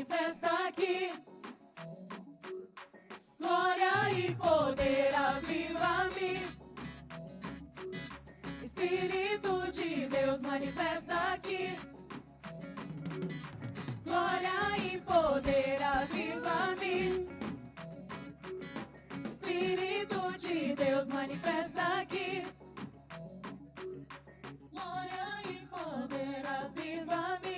manifesta aqui. Glória e poder, aviva-me. Espírito de Deus manifesta aqui. Glória e poder, aviva-me. Espírito de Deus manifesta aqui. Glória e poder, aviva-me.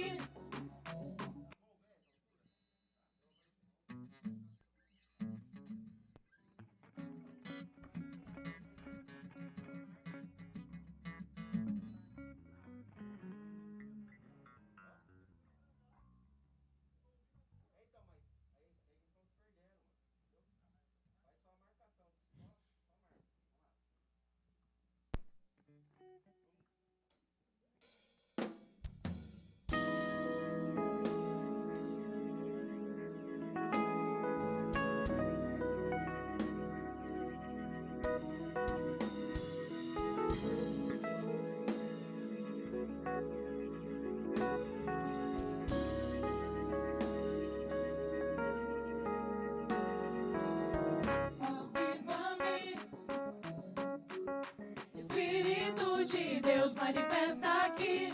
Espírito de Deus manifesta aqui.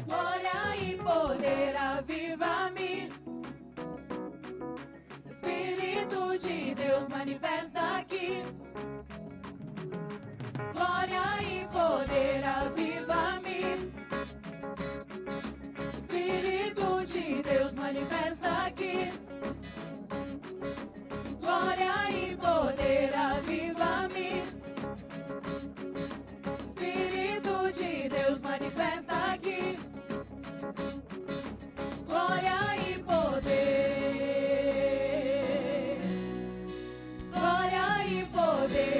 Glória e poder, aviva-me. Espírito de Deus manifesta aqui. Glória e poder, aviva-me. Espírito de Deus manifesta aqui. Glória e poder, aviva-me. Espírito de Deus manifesta aqui. Glória e poder. Glória e poder.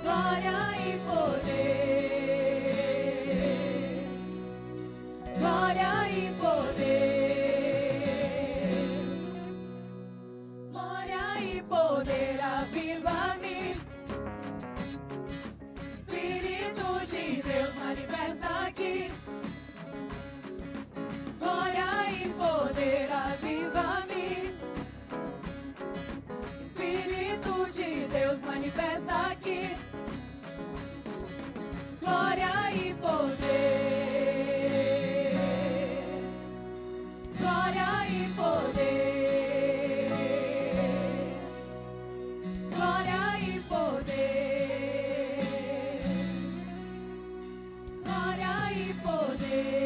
Glória e poder. Glória e poder. Glória e poder, aviva-me. Espírito de Deus manifesta aqui. Glória e poder, aviva-me. Espírito de Deus manifesta aqui. Glória e poder. Glória e poder. Glória e poder. Glória e poder.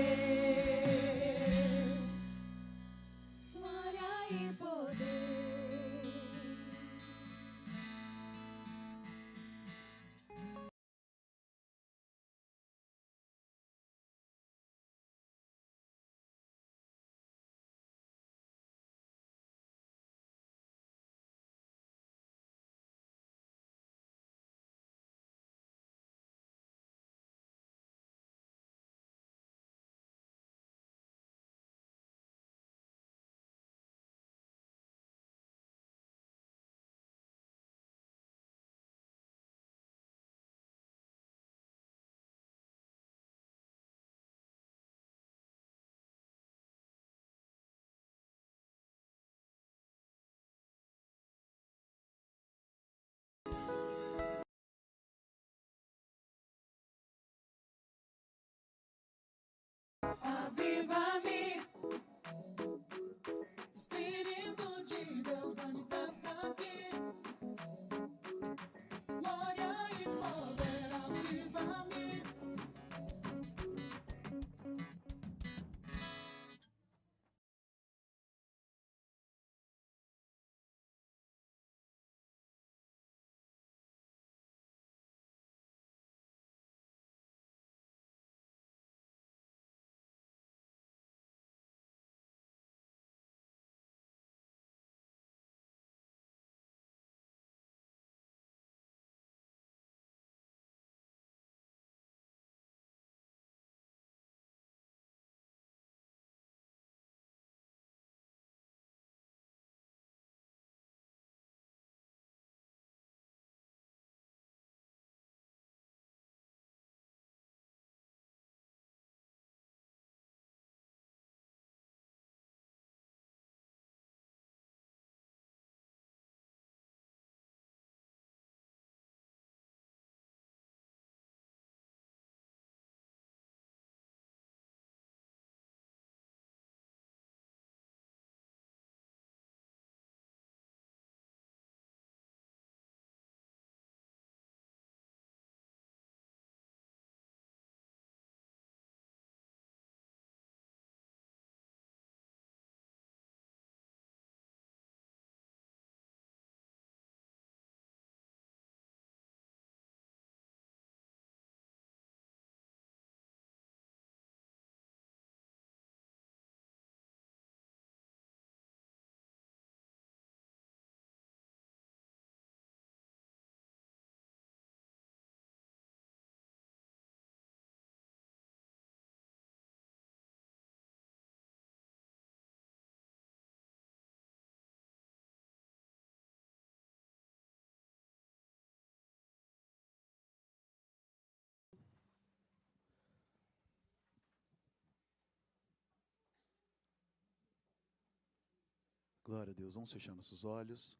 Glória a Deus. Vamos fechar nossos olhos.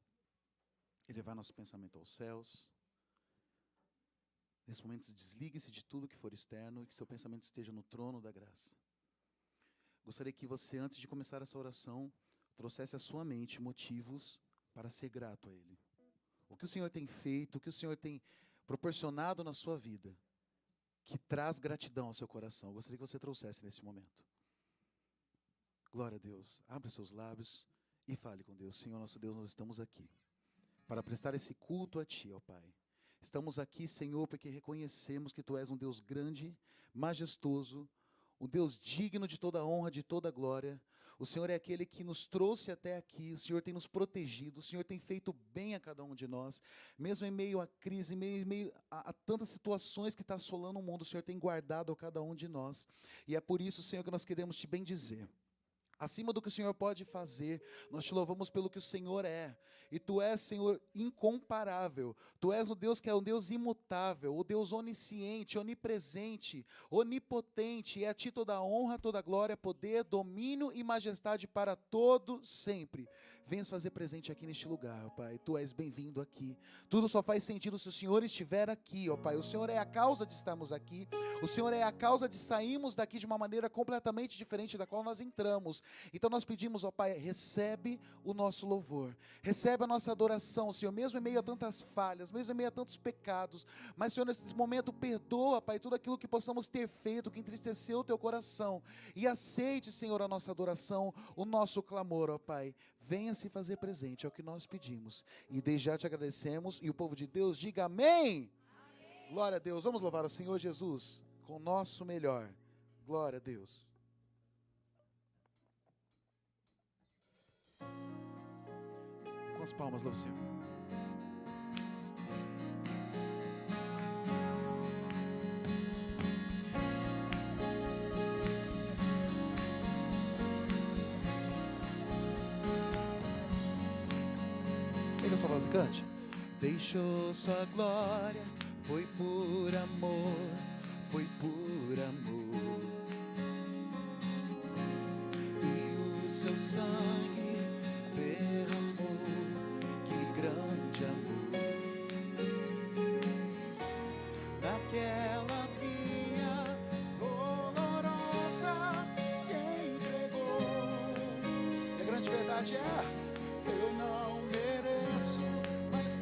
Elevar nosso pensamento aos céus. Nesse momento, desligue-se de tudo que for externo e que seu pensamento esteja no trono da graça. Gostaria que você, antes de começar essa oração, trouxesse à sua mente motivos para ser grato a Ele. O que o Senhor tem feito, o que o Senhor tem proporcionado na sua vida, que traz gratidão ao seu coração. Eu gostaria que você trouxesse nesse momento. Glória a Deus. Abra seus lábios e fale com Deus. Senhor, nosso Deus, nós estamos aqui para prestar esse culto a Ti, ó Pai. Estamos aqui, Senhor, porque reconhecemos que Tu és um Deus grande, majestoso, um Deus digno de toda honra, de toda glória. O Senhor é aquele que nos trouxe até aqui, o Senhor tem nos protegido, o Senhor tem feito bem a cada um de nós. Mesmo em meio à crise, em meio a tantas situações que está assolando o mundo, o Senhor tem guardado a cada um de nós. E é por isso, Senhor, que nós queremos Te bendizer. Acima do que o Senhor pode fazer, nós Te louvamos pelo que o Senhor é. E Tu és, Senhor, incomparável. Tu és o Deus que é um Deus imutável, o Deus onisciente, onipresente, onipotente. E a Ti toda a honra, toda a glória, poder, domínio e majestade para todo sempre. Venha se fazer presente aqui neste lugar, ó Pai. Tu és bem-vindo aqui. Tudo só faz sentido se o Senhor estiver aqui, ó Pai. O Senhor é a causa de estarmos aqui. O Senhor é a causa de sairmos daqui de uma maneira completamente diferente da qual nós entramos. Então nós pedimos, ó Pai, recebe o nosso louvor, recebe a nossa adoração, Senhor, mesmo em meio a tantas falhas, mesmo em meio a tantos pecados, mas, Senhor, nesse momento perdoa, Pai, tudo aquilo que possamos ter feito, que entristeceu o Teu coração, e aceite, Senhor, a nossa adoração, o nosso clamor, ó Pai. Venha se fazer presente, é o que nós pedimos, e desde já Te agradecemos, e o povo de Deus diga amém. Glória a Deus. Vamos louvar o Senhor Jesus com o nosso melhor. Glória a Deus. Com as palmas, louva o Senhor. Pega a sua voz e cante. Deixou sua glória, foi por amor, foi por amor. E o seu sangue derramou, que grande amor. Naquela vinha dolorosa se entregou. E a grande verdade é: eu não mereço, mas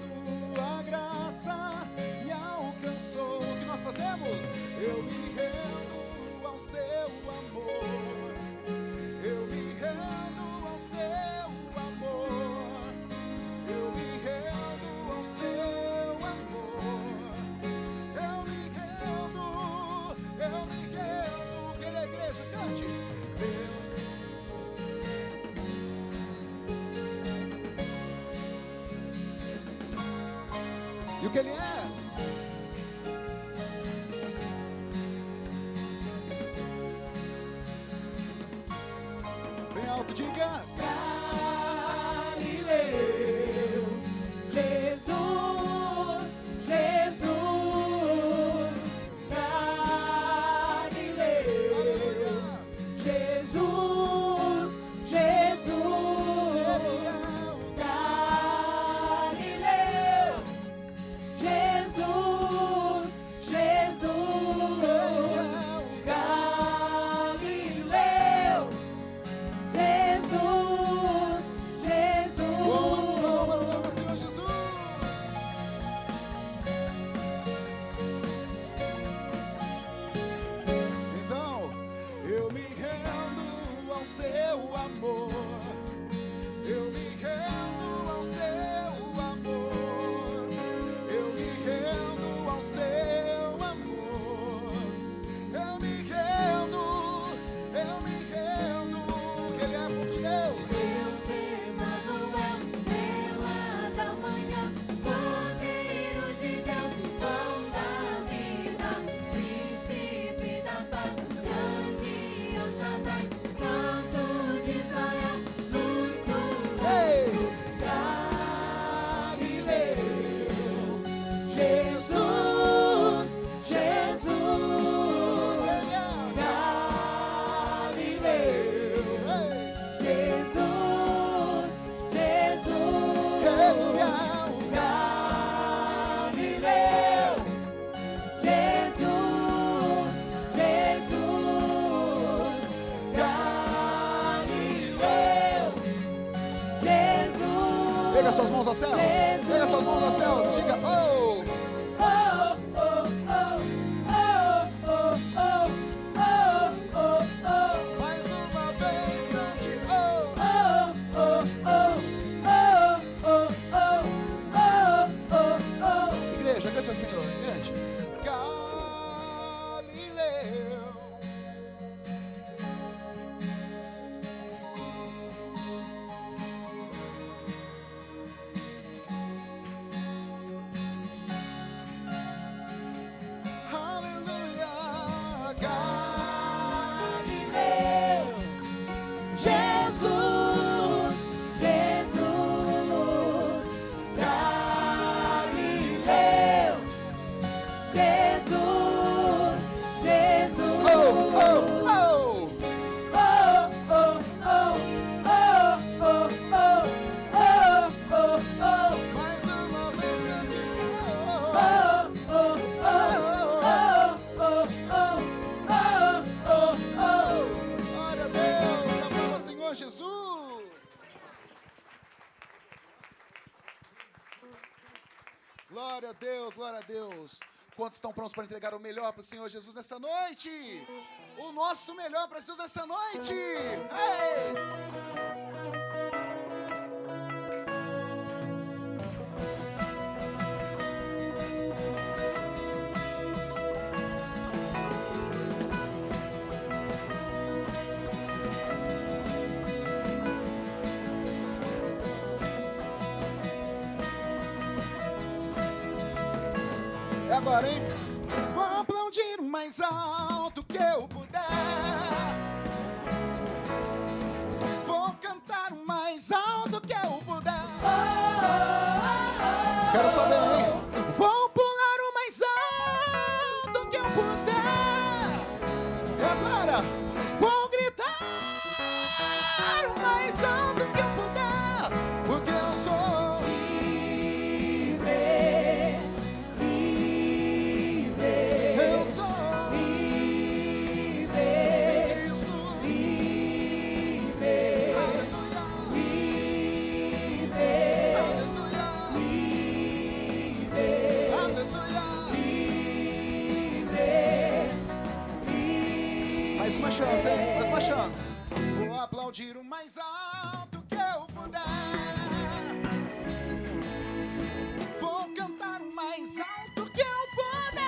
Tua graça me alcançou. O que nós fazemos? Eu me rendo ao Seu amor. Eu me rendo ao Seu amor. Eu me rendo ao Seu amor. Eu me rendo, eu me rendo. Quem é a igreja? Cante. Deus. E o que Ele é? Bem alto, diga. Galileu, Jesus, Jesus, Galileu, Aleluia. Jesus, Jesus, Galileu, Jesus, Jesus, Galileu, Jesus, Jesus. Com as palmas, louva o Senhor Jesus. Então, eu me rendo ao Seu amor. Eu me rendo ao Seu amor. Eu me rendo ao Seu amor. Eu me rendo, eu me rendo. Que Ele é por Deus. Deus Emanuel, estrela da manhã, Cordeiro de Deus, pão da vida, Príncipe da paz, grande El Shaddai, Santo de Israel, Pega suas mãos aos céus. Pega suas mãos aos céus. Diga, oh. Mais uma vez, cante, oh. Igreja, cante ao Senhor. Cante. Galileu. Glória a Deus, glória a Deus. Quantos estão prontos para entregar o melhor para o Senhor Jesus nessa noite? O nosso melhor para Jesus nessa noite. Hey! Agora, hein? Vou aplaudir o mais alto que eu puder. Vou cantar o mais alto que eu puder. Quero saber, hein? Vou pular o mais alto que eu puder. E agora, vou gritar o mais alto que eu puder. Porque eu sou mais uma chance. Vou aplaudir o mais alto que eu puder. Vou cantar o mais alto que eu puder.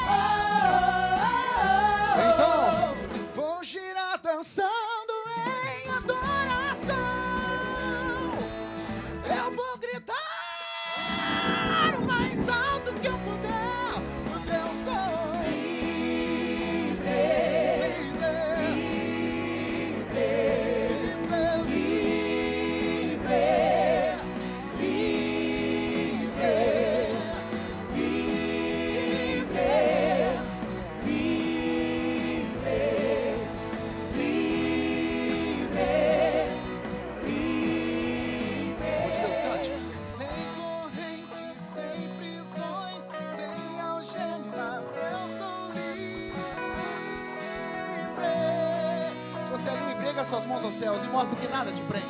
Então, vou girar dançando em adoração. Eu vou gritar o mais alto que eu puder. Porque eu sou suas mãos aos céus e mostra que nada te prende.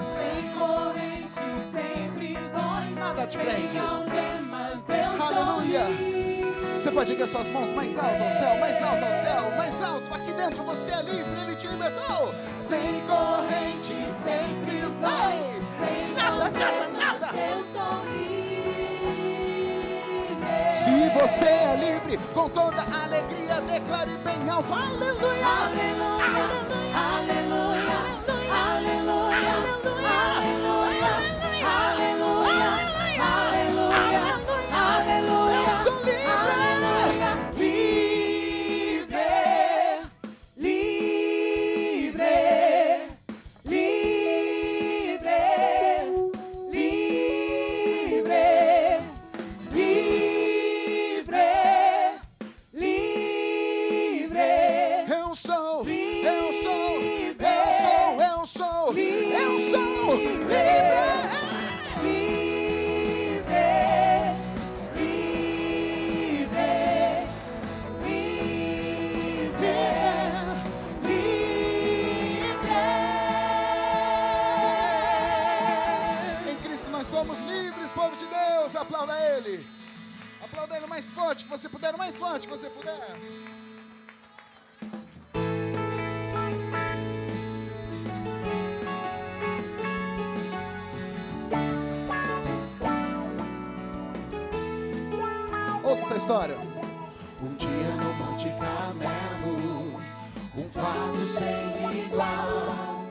Sem corrente, sem prisões, nada te prende. Aleluia. Você pode erguer suas mãos mais alto ao céu, mais alto ao céu, mais alto. Aqui dentro você é livre, Ele te libertou. Sem corrente, sem prisões, nada, nada, nada. Eu sou livre. Se você é livre, com toda alegria, declare bem alto. Aleluia. Aleluia. Aleluia, aleluia, aleluia, aleluia, aleluia, aleluia, eu sou livre, livre, livre, livre, livre, livre, eu sou livre. povo de Deus, aplauda ele. Aplauda ele o mais forte que você puder, o mais forte que você puder. Ouça essa história. Um dia no Monte Carmelo, um fato sem igual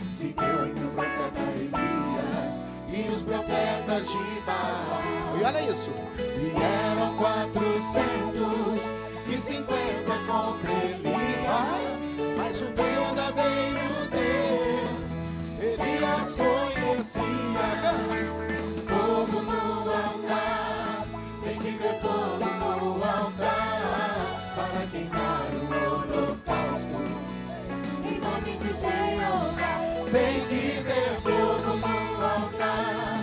se deu entre o profeta Elias e os profetas de Baal. E olha isso. E eram 450 contra Elias, mas o verdadeiro Deus Elias conhecia. Fogo no altar, tem que ter fogo no altar para queimar o holocausto. Em nome de Jeová. Tem que ter fogo no altar,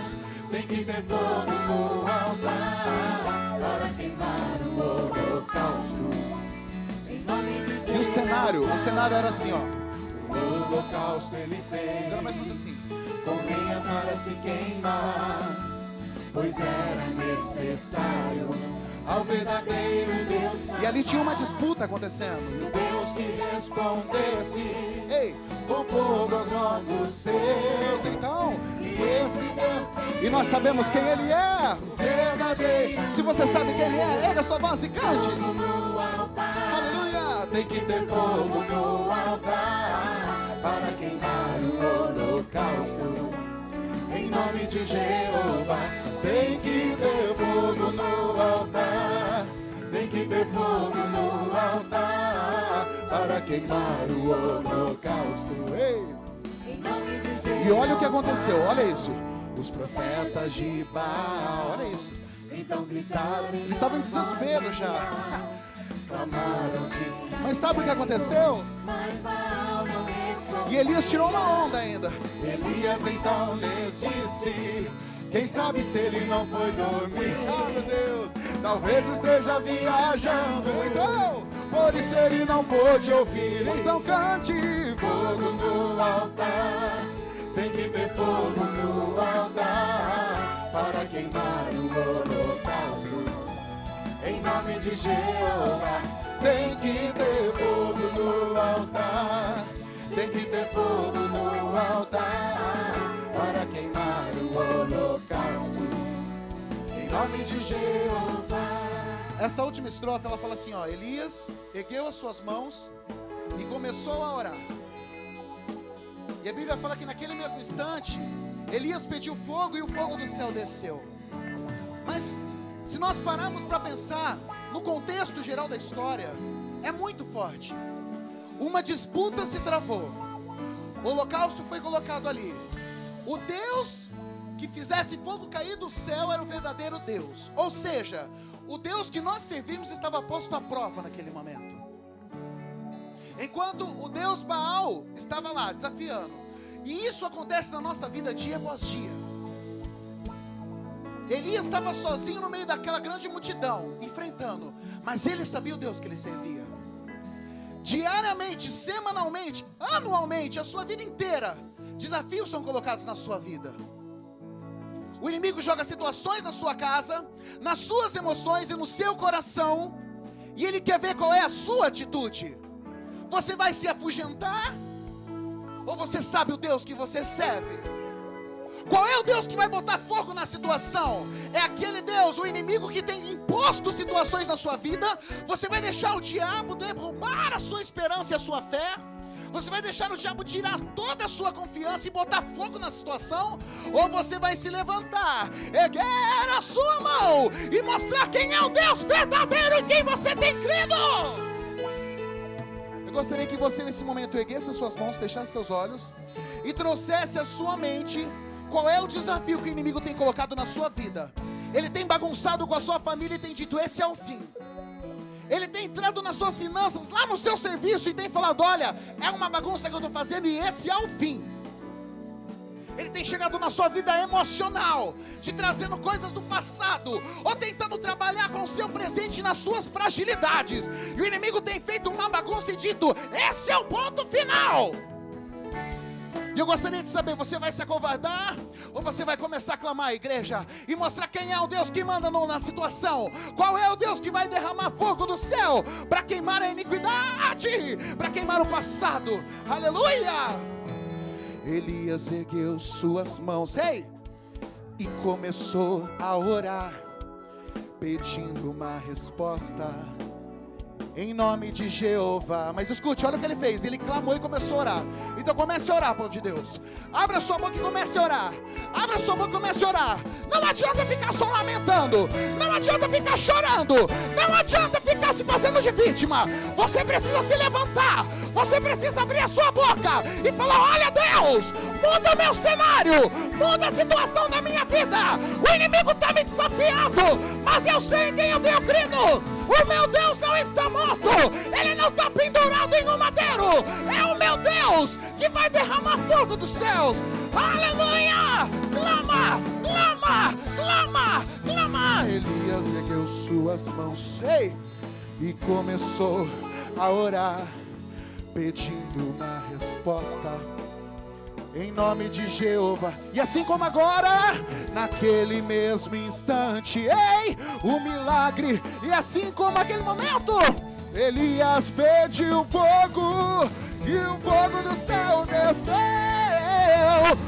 tem que ter fogo no altar para queimar o holocausto. Em nome de Jeová. E o cenário era assim, ó. O holocausto ele fez, Era mais ou menos assim. com lenha para se queimar, pois era necessário ao verdadeiro Deus, E ali tinha uma disputa acontecendo. Deus que respondesse Ei, com fogo aos olhos seus. então, E esse Deus e nós sabemos quem ele é. verdadeiro Se você sabe quem ele é, erga sua voz e cante. no altar, Aleluia. tem que ter fogo no altar para queimar o holocausto. Em nome de Jeová, tem que ter fogo no altar, tem que ter fogo no altar para queimar o holocausto. Ei. Em nome de Jeová. E olha o que aconteceu, olha isso. Os profetas de Baal, Olha isso. então gritaram, Eles estavam em desespero já. clamaram de Mas sabe o que aconteceu? Mas Baal não respondeu. E Elias tirou uma onda ainda. Elias então lhes disse, quem sabe se ele não foi dormir. Ah, meu Deus. Talvez esteja viajando, então por isso ele não pôde ouvir. Então cante. Fogo no altar, tem que ter fogo no altar para queimar o holocausto. Em nome de Jeová, tem que ter fogo no altar, tem que ter fogo no altar para queimar o holocausto. Em nome de Jeová. Essa última estrofe, ela fala assim, ó. Elias ergueu as suas mãos e começou a orar. E a Bíblia fala que naquele mesmo instante, Elias pediu fogo e o fogo do céu desceu. Mas, se nós pararmos para pensar no contexto geral da história, é muito forte. Uma disputa se travou. O holocausto foi colocado ali. O Deus que fizesse fogo cair do céu era o verdadeiro Deus. Ou seja, o Deus que nós servimos estava posto à prova naquele momento. Enquanto o Deus Baal estava lá desafiando. E isso acontece na nossa vida dia após dia. Elias estava sozinho no meio daquela grande multidão, enfrentando. Mas ele sabia o Deus que ele servia. Diariamente, semanalmente, anualmente, a sua vida inteira, desafios são colocados na sua vida. O inimigo joga situações na sua casa, nas suas emoções e no seu coração. E ele quer ver qual é a sua atitude. Você vai se afugentar? Ou você sabe o Deus que você serve? Qual é o Deus que vai botar fogo na situação? É aquele Deus, o inimigo que tem imposto situações na sua vida. Você vai deixar o diabo derrubar a sua esperança e a sua fé? Você vai deixar o diabo tirar toda a sua confiança e botar fogo na situação? Ou você vai se levantar, erguer a sua mão e mostrar quem é o Deus verdadeiro em quem você tem crido? Eu gostaria que você nesse momento erguesse as suas mãos, fechasse seus olhos e trouxesse à sua mente qual é o desafio que o inimigo tem colocado na sua vida. Ele tem bagunçado com a sua família e tem dito, esse é o fim. Ele tem entrado nas suas finanças, lá no seu serviço, e tem falado, olha, é uma bagunça que eu estou fazendo e esse é o fim. Ele tem chegado na sua vida emocional, te trazendo coisas do passado, ou tentando trabalhar com o seu presente nas suas fragilidades. E o inimigo tem feito uma bagunça e dito, esse é o ponto final. E eu gostaria de saber, você vai se acovardar? Ou você vai começar a clamar, igreja? E mostrar quem é o Deus que manda na situação? Qual é o Deus que vai derramar fogo do céu para queimar a iniquidade, para queimar o passado? Aleluia! Elias ergueu suas mãos, e começou a orar, pedindo uma resposta em nome de Jeová. Mas escute, olha o que ele fez. Ele clamou e começou a orar. Então comece a orar, povo de Deus. Abra sua boca e comece a orar. Abra sua boca e comece a orar. Não adianta ficar só lamentando. Não adianta ficar chorando. Não adianta ficar se fazendo de vítima. Você precisa se levantar. Você precisa abrir a sua boca e falar: olha, Deus, muda o meu cenário, muda a situação da minha vida. O inimigo está me desafiando, mas eu sei em quem eu tenho crido. O meu Deus não está morto, Ele não está pendurado em um madeiro. É o meu Deus que vai derramar fogo dos céus. Aleluia! Clama, clama, clama, clama. Elias ergueu suas mãos, e começou a orar, pedindo uma resposta em nome de Jeová. E assim como agora, naquele mesmo instante, o milagre. E assim como naquele momento, Elias pediu fogo, e o fogo do céu desceu.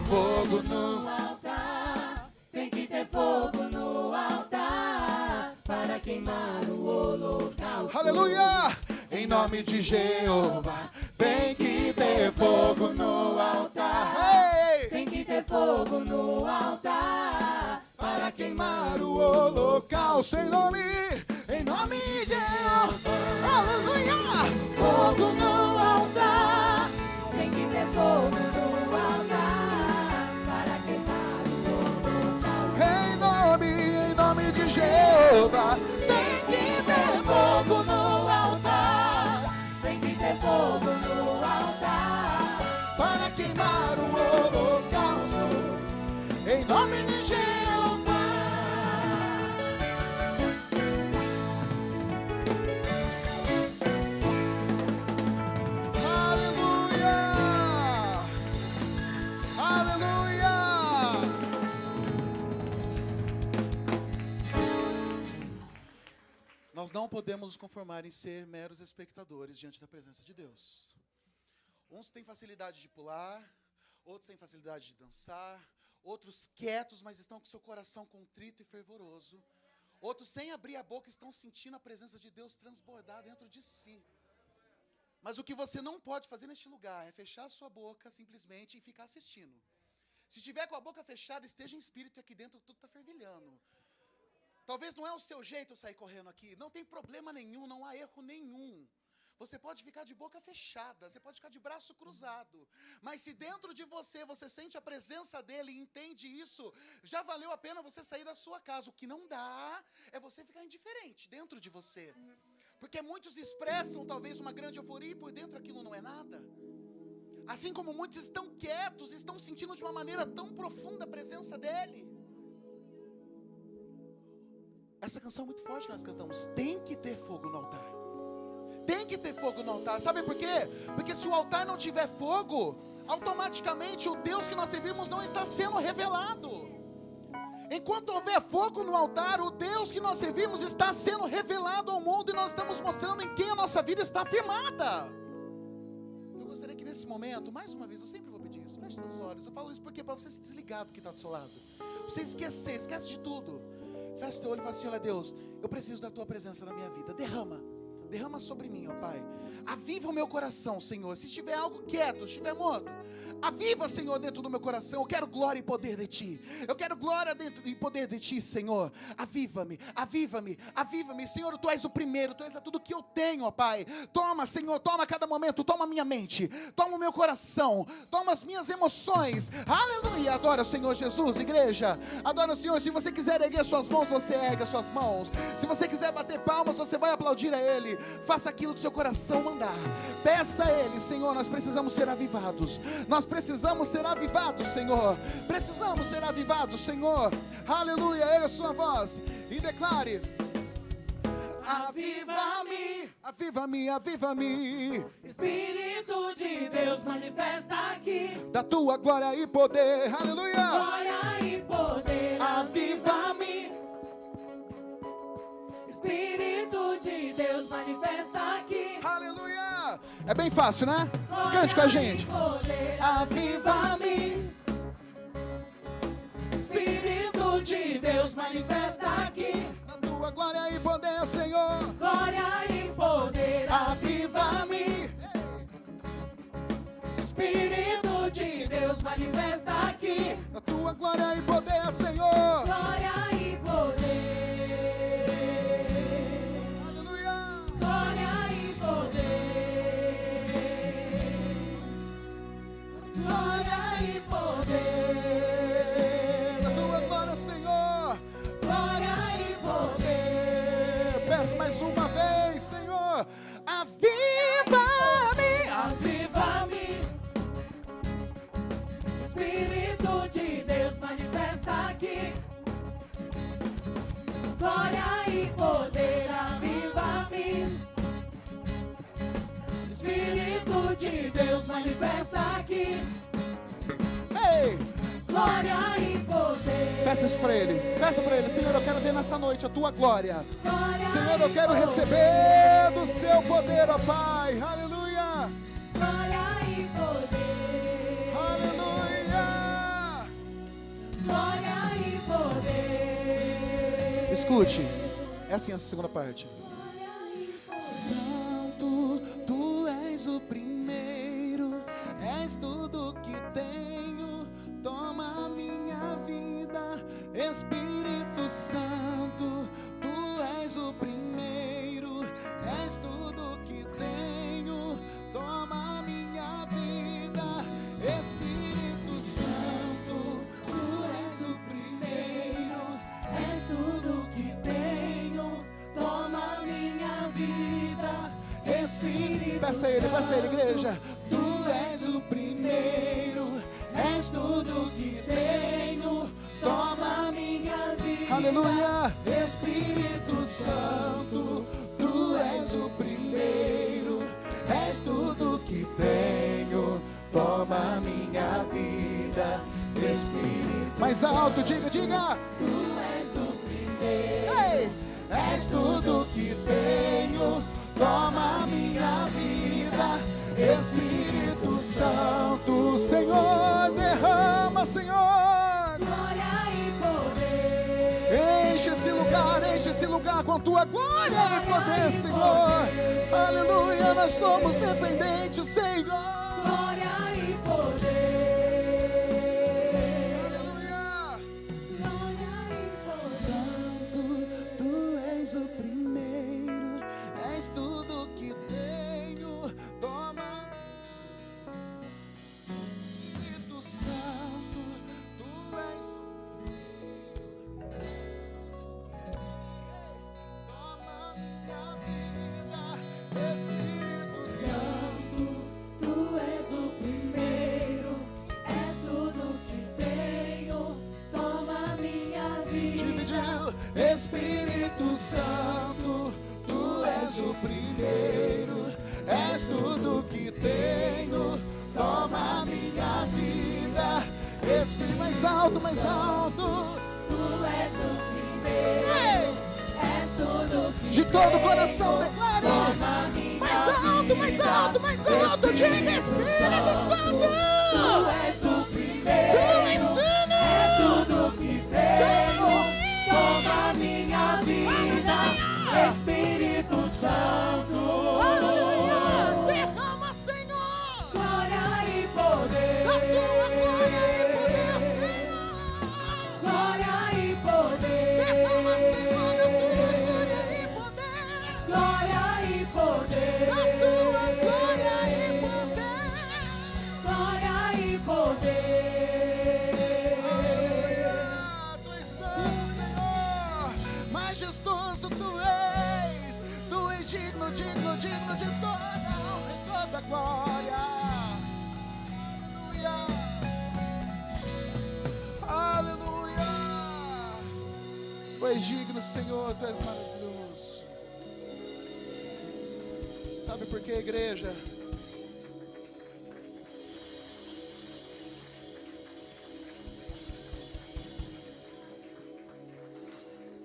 Fogo no altar, tem que ter fogo no altar, para queimar o holocausto. Aleluia! Em nome de Jeová, tem que ter fogo no altar. Tem que ter fogo no altar, para queimar o holocausto. Em nome de Jeová. Aleluia! fogo no altar. Tem que ter fogo no altar, para queimar o holocausto. Em nome de Jeová, tem que ter fogo no altar. Tem que ter fogo no altar, Para queimar o holocausto. Em nome de Jeová. Aleluia! Aleluia! Nós não podemos nos conformar em ser meros espectadores diante da presença de Deus. Uns têm facilidade de pular, outros têm facilidade de dançar, outros quietos, mas estão com seu coração contrito e fervoroso. Outros, sem abrir a boca, estão sentindo a presença de Deus transbordar dentro de si. Mas o que você não pode fazer neste lugar é fechar a sua boca simplesmente e ficar assistindo. Se estiver com a boca fechada, esteja em espírito, e aqui dentro tudo está fervilhando. Talvez não é o seu jeito sair correndo aqui, não tem problema nenhum, não há erro nenhum. Você pode ficar de boca fechada, você pode ficar de braço cruzado, mas se dentro de você sente a presença dele e entende isso, já valeu a pena você sair da sua casa. O que não dá é você ficar indiferente dentro de você, porque muitos expressam talvez uma grande euforia e por dentro aquilo não é nada. Assim como muitos estão quietos, estão sentindo de uma maneira tão profunda a presença dele. Essa canção é muito forte que nós cantamos. Tem que ter fogo no altar. Tem que ter fogo no altar. Sabe por quê? Porque se o altar não tiver fogo, automaticamente o Deus que nós servimos não está sendo revelado. Enquanto houver fogo no altar, o Deus que nós servimos está sendo revelado ao mundo, e nós estamos mostrando em quem a nossa vida está firmada. Eu gostaria que nesse momento, mais uma vez, eu sempre vou pedir isso, feche seus olhos. Eu falo isso porque para você se desligar do que está do seu lado, você esquece de tudo. Feche teu olho e fala assim: olha, Deus, eu preciso da tua presença na minha vida. Derrama sobre mim, ó Pai. Aviva o meu coração, Senhor. Se estiver algo quieto, estiver morto, aviva, Senhor, dentro do meu coração. Eu quero glória e poder de Ti. Eu quero glória dentro e poder de Ti, Senhor. Aviva-me, aviva-me, aviva-me. Senhor, Tu és o primeiro, Tu és tudo que eu tenho, ó Pai. Toma, Senhor, toma cada momento. Toma a minha mente, toma o meu coração, toma as minhas emoções. Aleluia. Adora o Senhor Jesus, igreja. Adora o Senhor. Se você quiser erguer suas mãos, você ergue as suas mãos. Se você quiser bater palmas, você vai aplaudir a Ele. Faça aquilo que seu coração mandar. Peça a Ele: Senhor, nós precisamos ser avivados. Nós precisamos ser avivados, Senhor. Precisamos ser avivados, Senhor. Aleluia. Erga sua voz e declare: Aviva-me, aviva-me, aviva-me. Espírito de Deus, manifesta aqui. Da tua glória e poder, aleluia. Glória e poder. Aviva-me. Espírito de Deus, manifesta aqui. Aleluia. É bem fácil, né? Glória Cante com a e gente. poder. Aviva-me. Espírito de Deus, manifesta aqui. Da tua glória e poder, Senhor. Glória e poder. Aviva-me. Espírito de Deus, manifesta aqui. Da tua glória e poder, Senhor. Glória e poder. Aleluia. Glória e poder. Glória e poder. Da tua glória, Senhor. Glória e poder. Peço mais uma vez, Senhor. Aviva-me. Aviva-me. Espírito de Deus, manifesta aqui. Glória e poder, aviva-me. Espírito de Deus, manifesta aqui. Ei! Glória e poder. Peça isso pra Ele. Peça pra Ele. Senhor, eu quero ver nessa noite a tua glória. Glória Senhor, eu e quero poder. receber do seu poder, ó Pai. Aleluia. Glória e poder. Aleluia. Glória e poder. Escute. É assim essa segunda parte. Glória e poder. Santo, tu és o primeiro, és tudo que tenho, toma a minha vida. Espírito Santo, tu és o primeiro, és tudo que tenho, toma a minha vida. Espírito Santo, tu és o primeiro, és tudo que tenho, toma a minha vida. Espírito Peça a Ele, igreja. Tu és o primeiro, és tudo que tenho, toma a minha vida. Aleluia. Espírito Santo, tu és o primeiro, és tudo que tenho, toma a minha vida. Espírito mais alto, diga. Tu és o primeiro. Ei! És tudo que tenho, toma a minha vida. Espírito Santo, Senhor, derrama, Senhor. Glória e poder. Enche esse lugar com tua glória e poder, Senhor. Aleluia, nós somos dependentes, Senhor. Glória e poder. Aleluia. Glória e poder. Santo, tu és o primeiro, és tudo que tenho, toma. Espírito Santo, tu és o toma minha vida. Espírito Santo, Tu és o primeiro, és tudo que tenho, toma minha vida. dividiu. Espírito Santo, tu és o primeiro, és tudo que tenho, toma a minha vida. Espírito mais alto, mais alto. Tu és o primeiro, Ei! és tudo que De todo o coração declare. toma minha Mais alto, mais alto, mais alto. Diga, Espírito Santo. Tu és o primeiro, Tu és tudo. é tudo que tenho, toma minha vida. Espírito Santo. Aleluia. Derrama, Senhor. Glória e poder. Da tua glória e poder, Senhor. Glória e poder. Derrama, Senhor, da tua glória e poder. Glória e poder. Da tua glória e poder. Glória e poder. Aleluia. Tu és santo, Senhor. Majestoso tu és. Tu és digno de toda honra e toda glória. Aleluia. Aleluia. Tu és digno, Senhor. Tu és maravilhoso. Sabe por quê, igreja?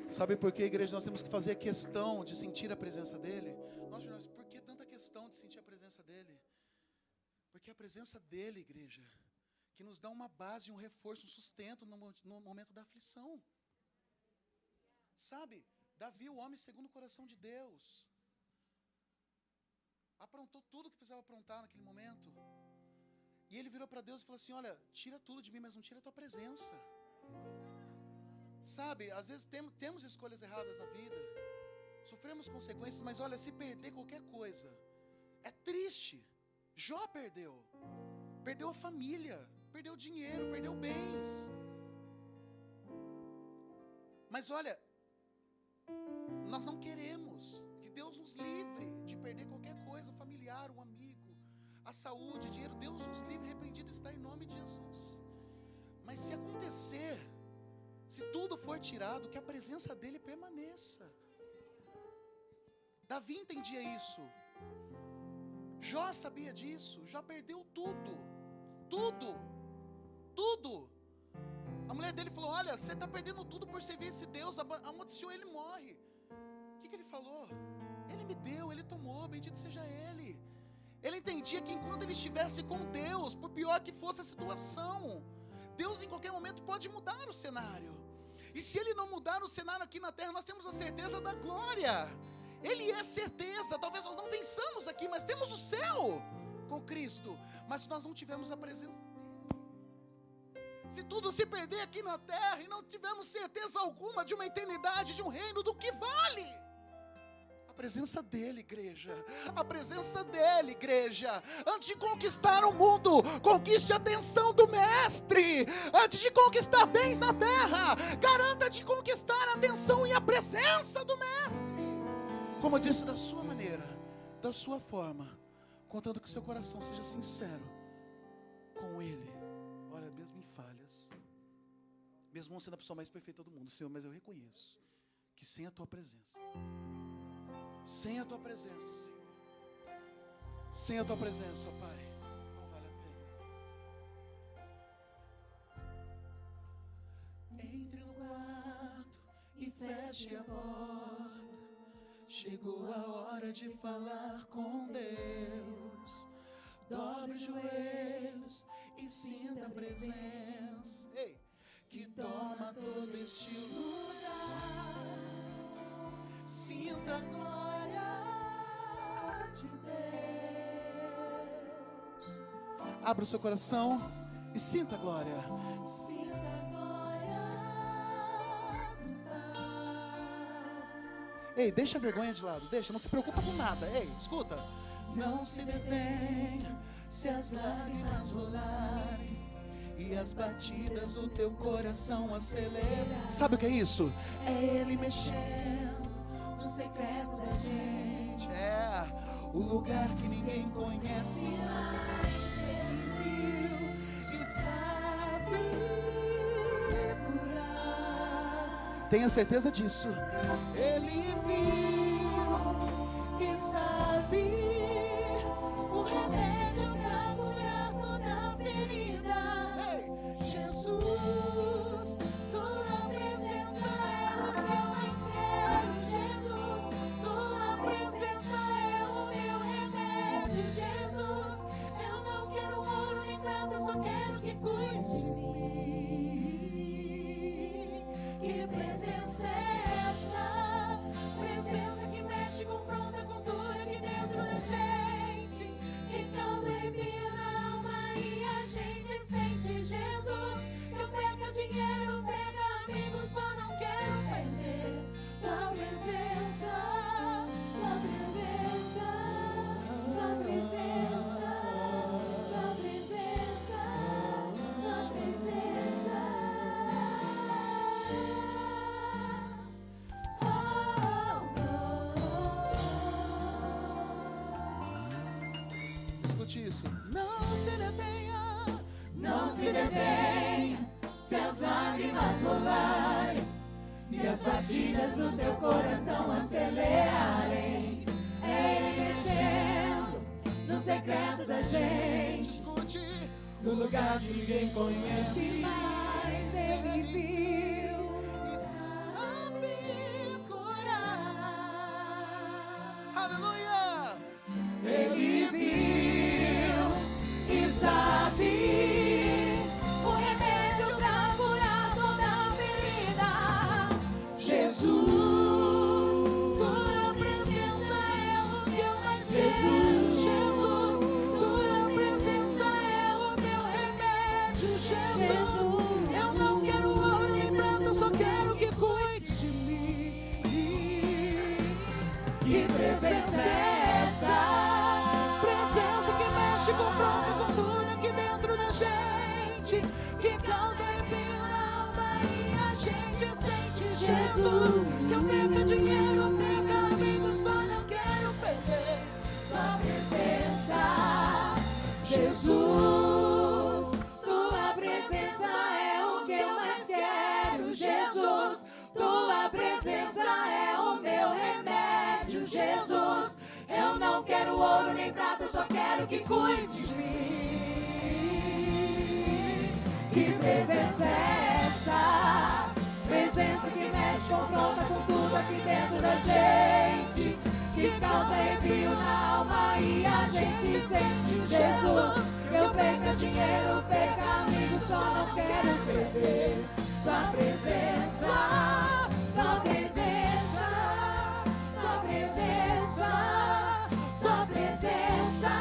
Sabe por que, igreja, nós temos que fazer questão de sentir a presença dEle? Nós, por que tanta questão de sentir a presença dEle? Porque a presença dEle, igreja, que nos dá uma base, um reforço, um sustento no momento da aflição. Sabe, Davi, o homem segundo o coração de Deus, aprontou tudo que precisava aprontar naquele momento. E ele virou para Deus e falou assim: olha, tira tudo de mim, mas não tira a tua presença. Sabe, às vezes temos escolhas erradas na vida, sofremos consequências, mas olha, se perder qualquer coisa, é triste. Jó perdeu a família, perdeu dinheiro, perdeu bens. Mas olha, nós não queremos, que Deus nos livre de perder qualquer coisa, familiar, um amigo, a saúde, dinheiro. Deus nos livre, repreendido está em nome de Jesus. Mas se acontecer, se tudo for tirado, que a presença dEle permaneça. Davi entendia isso. Jó sabia disso. Jó perdeu tudo. A mulher dele falou: olha, você está perdendo tudo por servir esse Deus. Amaldiçoou, ele morre. O que ele falou? Ele me deu, ele tomou, bendito seja Ele. Ele entendia que enquanto ele estivesse com Deus, por pior que fosse a situação, Deus em qualquer momento pode mudar o cenário. E se Ele não mudar o cenário aqui na terra, nós temos a certeza da glória. Ele é certeza. Talvez nós não vençamos aqui, mas temos o céu com Cristo. Mas se nós não tivermos a presença dEle, se tudo se perder aqui na terra e não tivermos certeza alguma de uma eternidade, de um reino, do que vale? A presença dEle, igreja. A presença dEle, igreja. Antes de conquistar o mundo, conquiste a atenção do Mestre. Antes de conquistar bens na terra, garanta de conquistar a atenção e a presença do Mestre. Como eu disse, da sua maneira, da sua forma, contanto que o seu coração seja sincero com Ele. Olha, mesmo em falhas, mesmo não sendo a pessoa mais perfeita do mundo, Senhor, mas eu reconheço que sem a Tua presença, sem a Tua presença, Senhor, sem a Tua presença, ó Pai, não vale a pena. Entre no quarto e feche a porta. Chegou a hora de falar com Deus. Dobre os joelhos e sinta a presença, ei, que toma todo este lugar. Sinta a glória de Deus. Abra o seu coração e sinta a glória. Sinta a glória do Pai. Ei, deixa a vergonha de lado, deixa, não se preocupa com nada. Ei, escuta. Não se detenha se as lágrimas rolarem e as batidas do teu coração aceleram. Sabe o que é isso? É Ele mexendo no secreto da gente. É o lugar que ninguém conhece, mas Ele viu e sabe curar. Tenha certeza disso. Ele viu e sabe o remédio pra curar toda ferida. Hey, Jesus, tua presença é o que eu mais quero. Jesus, tua presença é o meu remédio. Jesus, eu não quero ouro nem prata, só quero que cuide de mim. Que presença é essa? Presença que mexe, confronta, contura aqui dentro da gente, que causa arrepio na alma e a gente sente. Jesus, eu pego dinheiro, pega amigo, só não quero perder tua presença, tua presença, tua presença, tua presença, tua presença. Escute isso. Não se detenha, não se detenha, se as lágrimas rolarem e as batidas do teu coração acelerarem. É Ele mexendo secreto da gente, Escute, no lugar que ninguém conhece, mas Ele viu e sabe curar. Aleluia! Ele viu e sabe o remédio pra curar toda ferida. Jesus, Tua presença é o que eu mais quero. Jesus, Tua presença é o meu remédio. Jesus, eu não quero ouro nem prata, eu só quero que cuide de mim. que presença é essa? Presença que mexe, confronta, contura aqui dentro da gente, que causa arrepio na alma e a gente sente. Jesus, que eu perca dinheiro, perca amigos, só não quero perder Tua presença, Jesus, Tua presença é o que eu mais quero. Jesus, Tua presença é o meu remédio. Jesus, eu não quero ouro nem prata, eu só quero que cuide de mim. Que presença é essa? Presença que mexe, confronta com tudo aqui dentro da gente, que causa arrepio na alma e a gente sente. Jesus, eu perca dinheiro, perca amigos, só não quero perder Tua presença, Tua presença, Tua presença, Tua presença,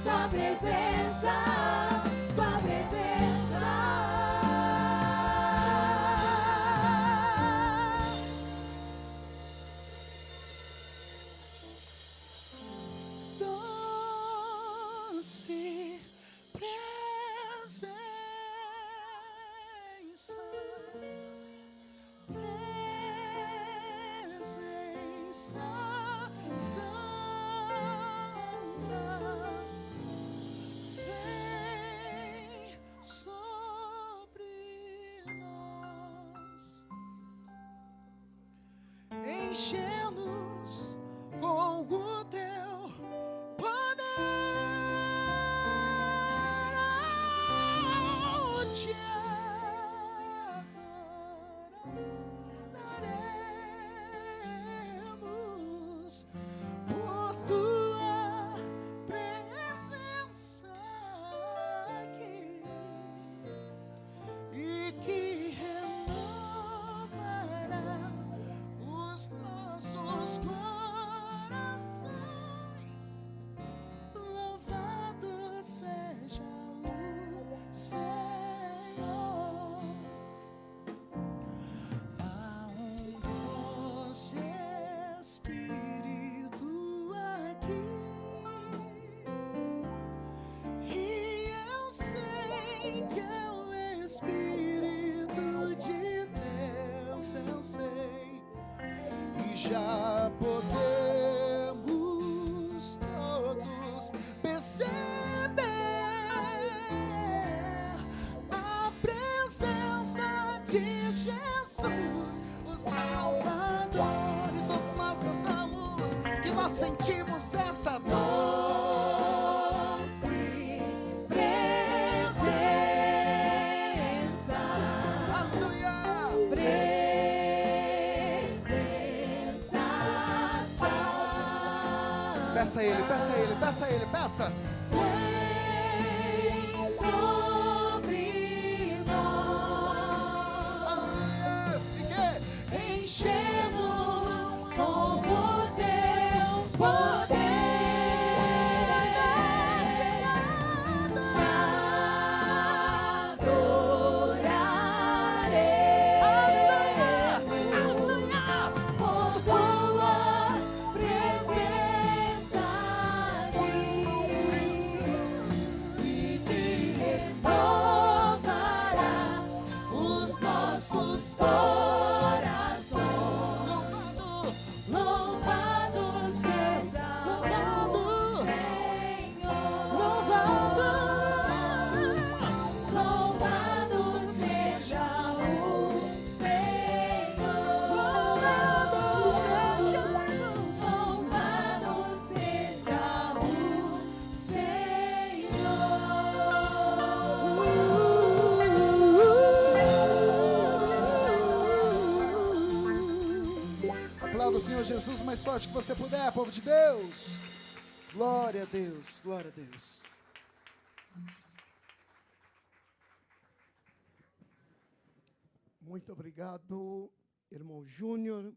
Tua presença, Tua presença. doce presença, presença santa, vem sobre nós, enche-nos com o teu poder. Oh, te adoraremos por tua presença aqui, e que renovará os nossos corações. Louvado seja o Senhor. Há doce Espírito aqui, e eu sei que é o Espírito de Deus, eu sei, e já podemos todos perceber a presença de Jesus, o Salvador. E todos nós cantamos que nós sentimos essa dor. Doce presença, Aleluia! presença santa. Peça a Ele, peça a Ele, peça a Ele, peça. Vem sobre nós, Aleluia! Sigue. enche-nos com o Teu poder. Te adoraremos por Tua presença aqui. o Senhor Jesus o mais forte que você puder, povo de Deus. Glória a Deus, glória a Deus. Muito obrigado, irmão Júnior.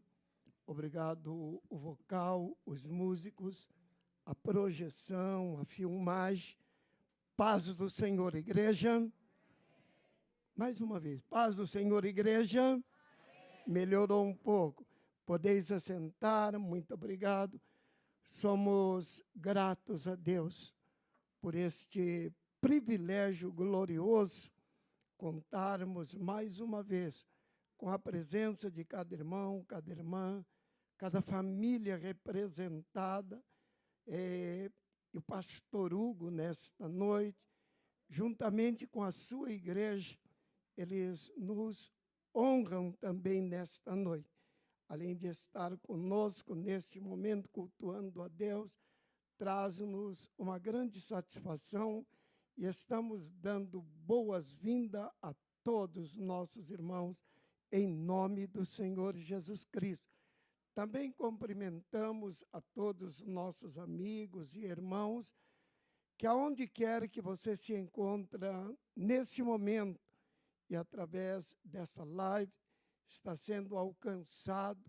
Obrigado o vocal, os músicos, a projeção, a filmagem. Paz do Senhor, igreja. Mais uma vez, paz do Senhor, igreja. Melhorou um pouco. Podeis assentar, muito obrigado. Somos gratos a Deus por este privilégio glorioso, contarmos mais uma vez com a presença de cada irmão, cada irmã, cada família representada, e o pastor Hugo, nesta noite, juntamente com a sua igreja, eles nos honram também nesta noite. Além de estar conosco neste momento, cultuando a Deus, traz-nos uma grande satisfação e estamos dando boas-vindas a todos os nossos irmãos, em nome do Senhor Jesus Cristo. Também cumprimentamos a todos os nossos amigos e irmãos, que aonde quer que você se encontre nesse momento, e através dessa live, está sendo alcançado,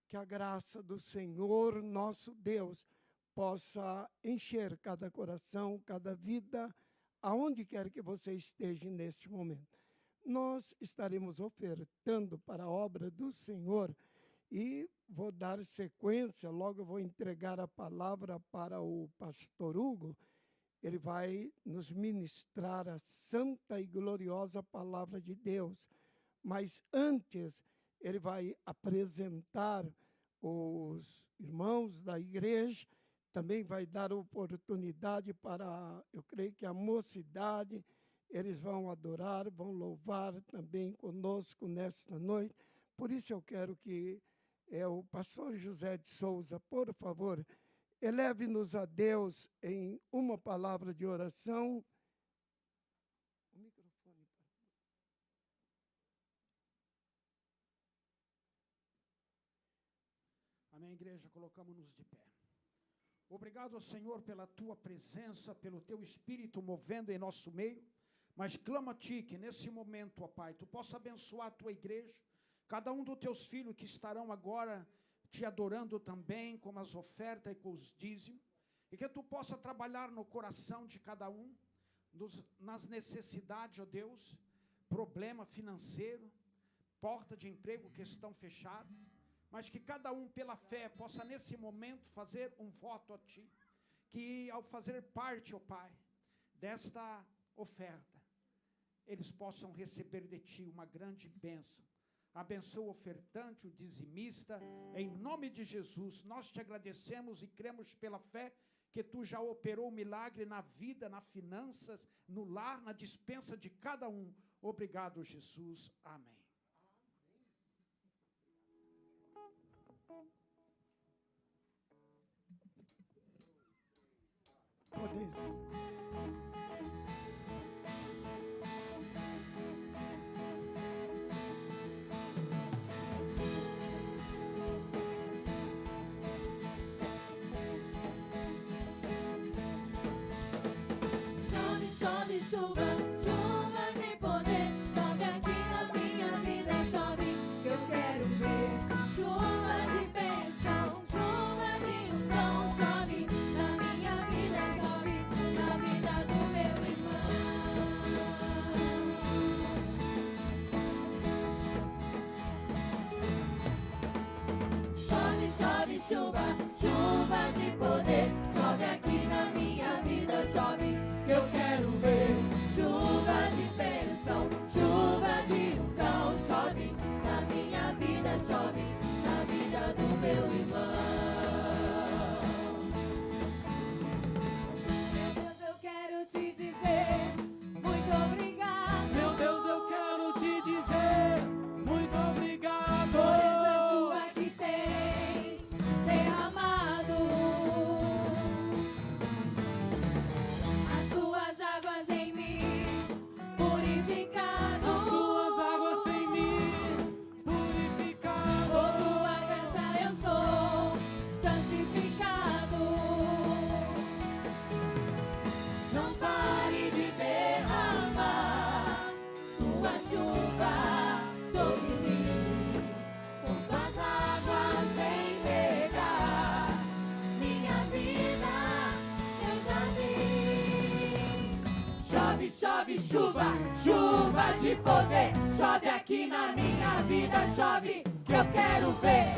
que a graça do Senhor, nosso Deus, possa encher cada coração, cada vida, aonde quer que você esteja neste momento. Nós estaremos ofertando para a obra do Senhor e vou dar sequência, logo eu vou entregar a palavra para o pastor Hugo. Ele vai nos ministrar a santa e gloriosa palavra de Deus. Mas antes, ele vai apresentar os irmãos da igreja, também vai dar oportunidade para, eu creio que a mocidade, eles vão adorar, vão louvar também conosco nesta noite. Por isso eu quero que o pastor José de Souza, por favor, eleve-nos a Deus em uma palavra de oração. O microfone. Amém, igreja, colocamos-nos de pé. Obrigado, Senhor, pela tua presença, pelo teu Espírito movendo em nosso meio, mas clamo a ti que nesse momento, ó Pai, tu possa abençoar a tua igreja, cada um dos teus filhos que estarão agora te adorando também com as ofertas e com os dízimos, e que tu possa trabalhar no coração de cada um, nas necessidades, ó Deus, problema financeiro, porta de emprego que estão fechadas, mas que cada um pela fé possa nesse momento fazer um voto a ti, que ao fazer parte, ó Pai, desta oferta, eles possam receber de ti uma grande bênção. Abençoa o ofertante, o dizimista, em nome de Jesus. Nós te agradecemos e cremos pela fé que tu já operou o milagre na vida, nas finanças, no lar, na dispensa de cada um. Obrigado, Jesus. Amém. Podeis. Chove, chuva, chuva de poder, chove aqui na minha vida, chove que eu quero ver. Chuva de bênção, chuva de unção, chove na minha vida, chove na vida do meu irmão. Chove, chove, chuva, chuva de poder, chove aqui na minha vida, chove que eu quero ver. Chuva chove, chuva, chuva de poder. Chove aqui na minha vida, chove que eu quero ver.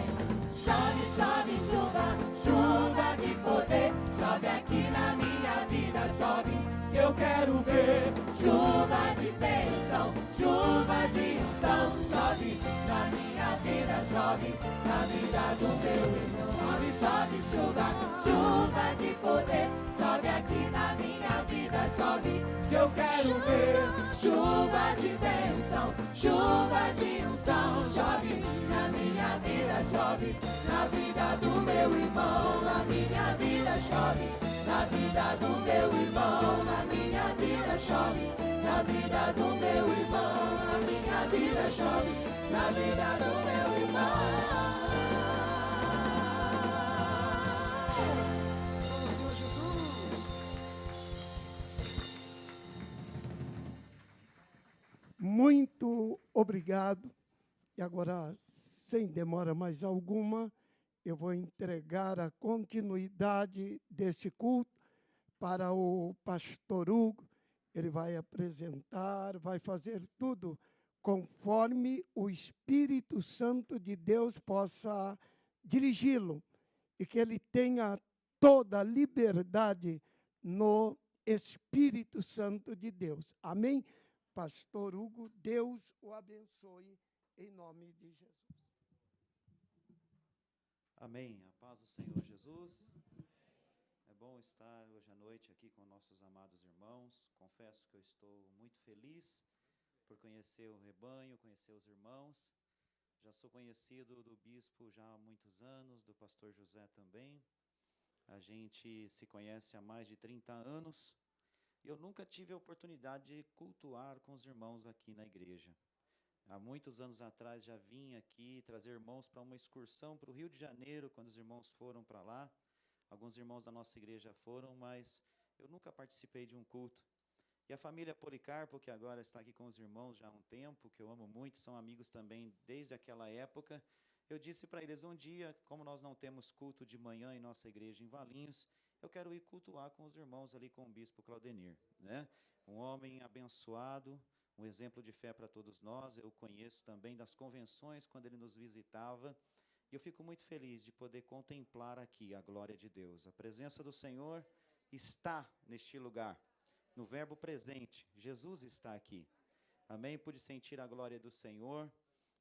Chove, chove, chuva, chuva de poder. Chove aqui na minha vida, chove que eu quero ver. Chuva de bênção, chuva de unção. Chove na minha vida, chove na vida do meu irmão. Chove, chove, chuva, chuva de poder. Chove aqui na minha vida, chove que eu quero ver. Chuva de bênção, chuva de unção. Chove na minha vida, chove na vida do meu irmão. Na minha vida chove, na vida do meu irmão. Na minha vida chove, na vida do meu irmão. Na minha vida chove, na vida do meu irmão. Muito obrigado. E agora, sem demora mais alguma, eu vou entregar a continuidade deste culto para o pastor Hugo. Ele vai apresentar, vai fazer tudo conforme o Espírito Santo de Deus possa dirigi-lo e que ele tenha toda a liberdade no Espírito Santo de Deus. Amém? Pastor Hugo, Deus o abençoe em nome de Jesus. Amém. A paz do Senhor Jesus. É bom estar hoje à noite aqui com nossos amados irmãos. Confesso que eu estou muito feliz por conhecer o rebanho, conhecer os irmãos. Já sou conhecido do bispo já há muitos anos, do pastor José também. A gente se conhece há mais de 30 anos. Eu nunca tive a oportunidade de cultuar com os irmãos aqui na igreja. Há muitos anos atrás já vim aqui trazer irmãos para uma excursão para o Rio de Janeiro, quando os irmãos foram para lá. Alguns irmãos da nossa igreja foram, mas eu nunca participei de um culto. E a família Policarpo, que agora está aqui com os irmãos já há um tempo, que eu amo muito, são amigos também desde aquela época. Eu disse para eles, um dia, como nós não temos culto de manhã em nossa igreja em Valinhos, eu quero ir cultuar com os irmãos ali com o bispo Claudenir, né? Um homem abençoado, um exemplo de fé para todos nós. Eu conheço também das convenções quando ele nos visitava. E eu fico muito feliz de poder contemplar aqui a glória de Deus. A presença do Senhor está neste lugar, no verbo presente. Jesus está aqui. Amém? Pude sentir a glória do Senhor.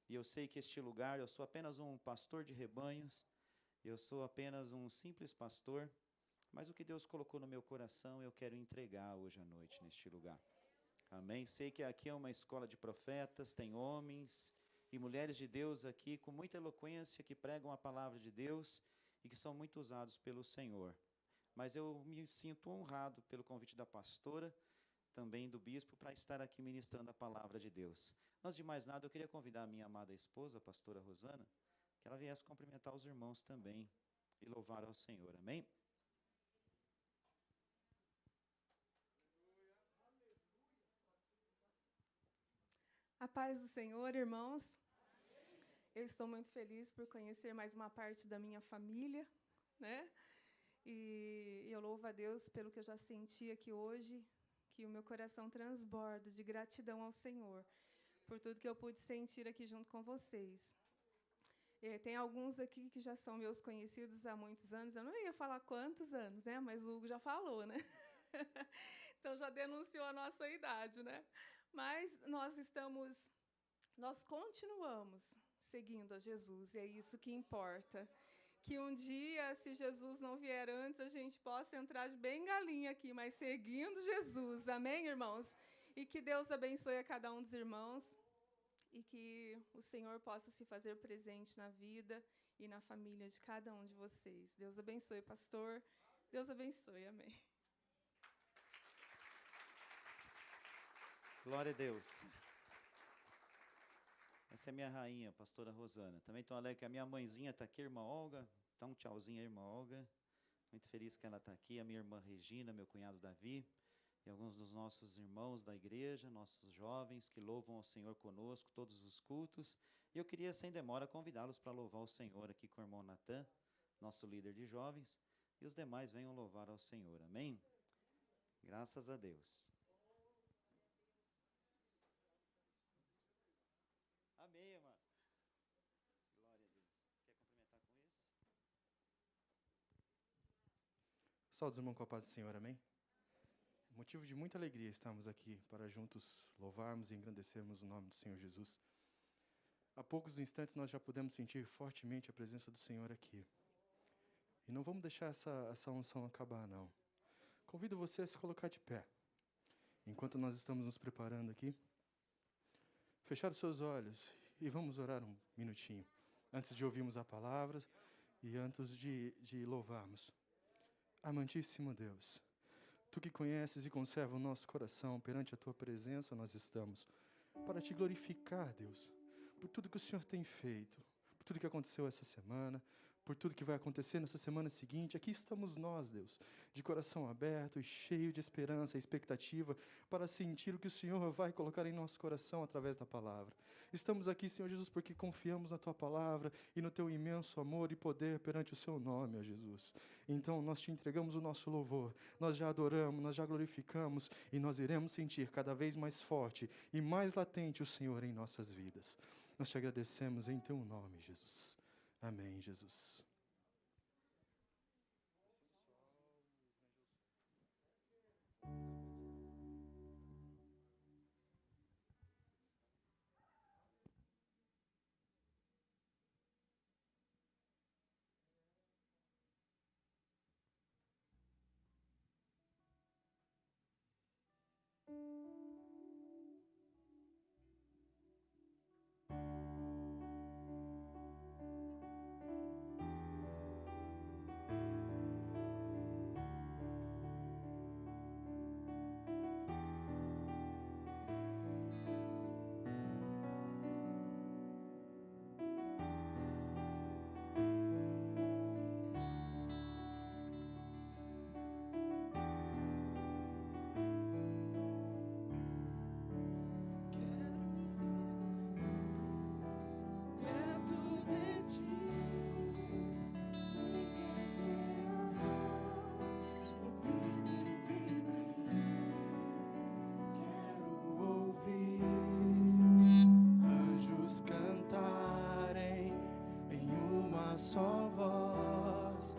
E eu sei que este lugar, eu sou apenas um pastor de rebanhos. Eu sou apenas um simples pastor. Mas o que Deus colocou no meu coração, eu quero entregar hoje à noite neste lugar. Amém? Sei que aqui é uma escola de profetas, tem homens e mulheres de Deus aqui com muita eloquência que pregam a palavra de Deus e que são muito usados pelo Senhor. Mas eu me sinto honrado pelo convite da pastora, também do bispo, para estar aqui ministrando a palavra de Deus. Antes de mais nada, eu queria convidar a minha amada esposa, a pastora Rosana, que ela viesse cumprimentar os irmãos também e louvar ao Senhor. Amém? A paz do Senhor, irmãos. Eu estou muito feliz por conhecer mais uma parte da minha família, né? E eu louvo a Deus pelo que eu já senti aqui hoje, que o meu coração transborda de gratidão ao Senhor, por tudo que eu pude sentir aqui junto com vocês. Tem alguns aqui que já são meus conhecidos há muitos anos. Eu não ia falar quantos anos, né? Mas o Hugo já falou, né? Então já denunciou a nossa idade, né? Mas nós continuamos seguindo a Jesus, e é isso que importa. Que um dia, se Jesus não vier antes, a gente possa entrar de bengalinha aqui, mas seguindo Jesus. Amém, irmãos? E que Deus abençoe a cada um dos irmãos e que o Senhor possa se fazer presente na vida e na família de cada um de vocês. Deus abençoe, pastor. Deus abençoe. Amém. Glória a Deus. Essa é minha rainha, pastora Rosana. Também estou alegre que a minha mãezinha está aqui, irmã Olga. Dá um tchauzinho aí, irmã Olga. Muito feliz que ela está aqui. A minha irmã Regina, meu cunhado Davi. E alguns dos nossos irmãos da igreja, nossos jovens que louvam ao Senhor conosco, todos os cultos. E eu queria, sem demora, convidá-los para louvar o Senhor aqui com o irmão Natan, nosso líder de jovens. E os demais venham louvar ao Senhor. Amém? Graças a Deus. Saúde, irmão, com a paz do Senhor, amém? Motivo de muita alegria estarmos aqui para juntos louvarmos e engrandecermos o nome do Senhor Jesus. Há poucos instantes nós já pudemos sentir fortemente a presença do Senhor aqui. E não vamos deixar essa unção acabar, não. Convido você a se colocar de pé. Enquanto nós estamos nos preparando aqui, fechar os seus olhos e vamos orar um minutinho, antes de ouvirmos a palavra e antes de louvarmos. Amantíssimo Deus, Tu que conheces e conserva o nosso coração, perante a Tua presença nós estamos, para Te glorificar, Deus, por tudo que o Senhor tem feito, por tudo que aconteceu essa semana, por tudo que vai acontecer nessa semana seguinte. Aqui estamos nós, Deus, de coração aberto e cheio de esperança e expectativa para sentir o que o Senhor vai colocar em nosso coração através da palavra. Estamos aqui, Senhor Jesus, porque confiamos na Tua palavra e no Teu imenso amor e poder perante o Seu nome, ó Jesus. Então, nós Te entregamos o nosso louvor, nós já adoramos, nós já glorificamos e nós iremos sentir cada vez mais forte e mais latente o Senhor em nossas vidas. Nós Te agradecemos em Teu nome, Jesus. Amém, Jesus. Só voz,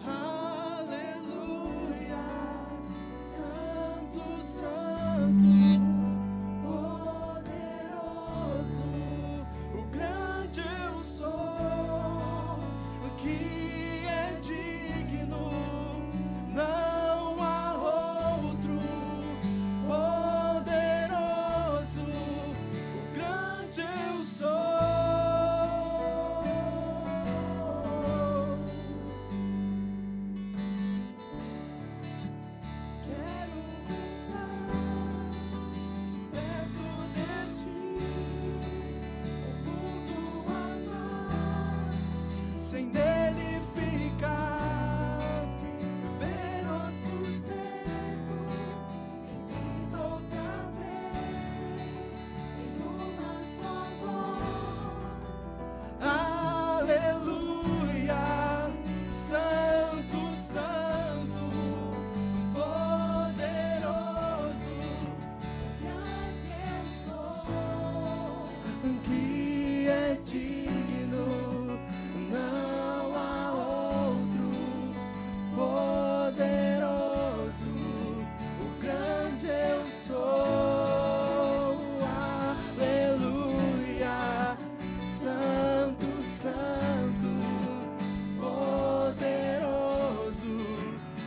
aleluia, santo, santo, poderoso, o grande eu sou, que é digno, não há outro, poderoso, o grande eu sou. Sem dele ficar, ver nossos erros em vida outra vez, em uma só voz. Aleluia, santo, santo, poderoso, grande eu sou, que é digno. Não há outro poderoso, o grande eu sou, aleluia, santo, santo, poderoso,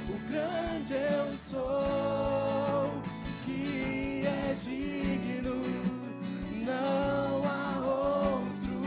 o grande eu sou, que é digno, não há outro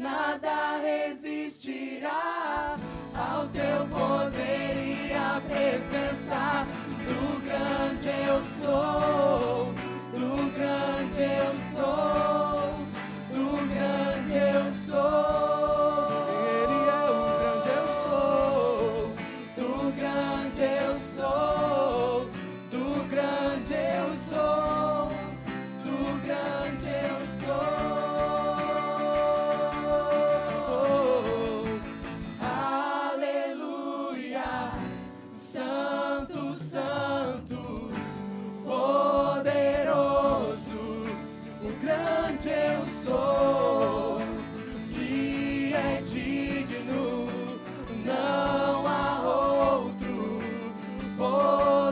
nada resistirá ao teu poder e à presença do grande eu sou, do grande eu sou, do grande eu sou. Ele é o grande eu sou, do grande eu sou, do grande eu sou, do grande eu sou. Aleluia, Santo, Santo, poderoso, o grande eu sou, que é digno, não há outro, poderoso,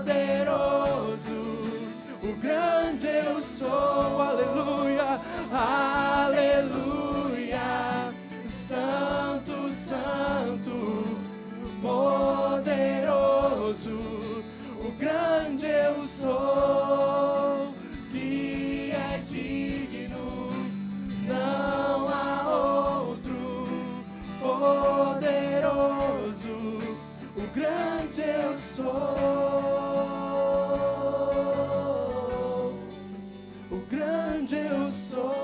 o grande eu sou, aleluia, aleluia, Santo, Santo, poderoso, o grande eu sou, que é digno, não há outro, poderoso, o grande eu sou, o grande eu sou.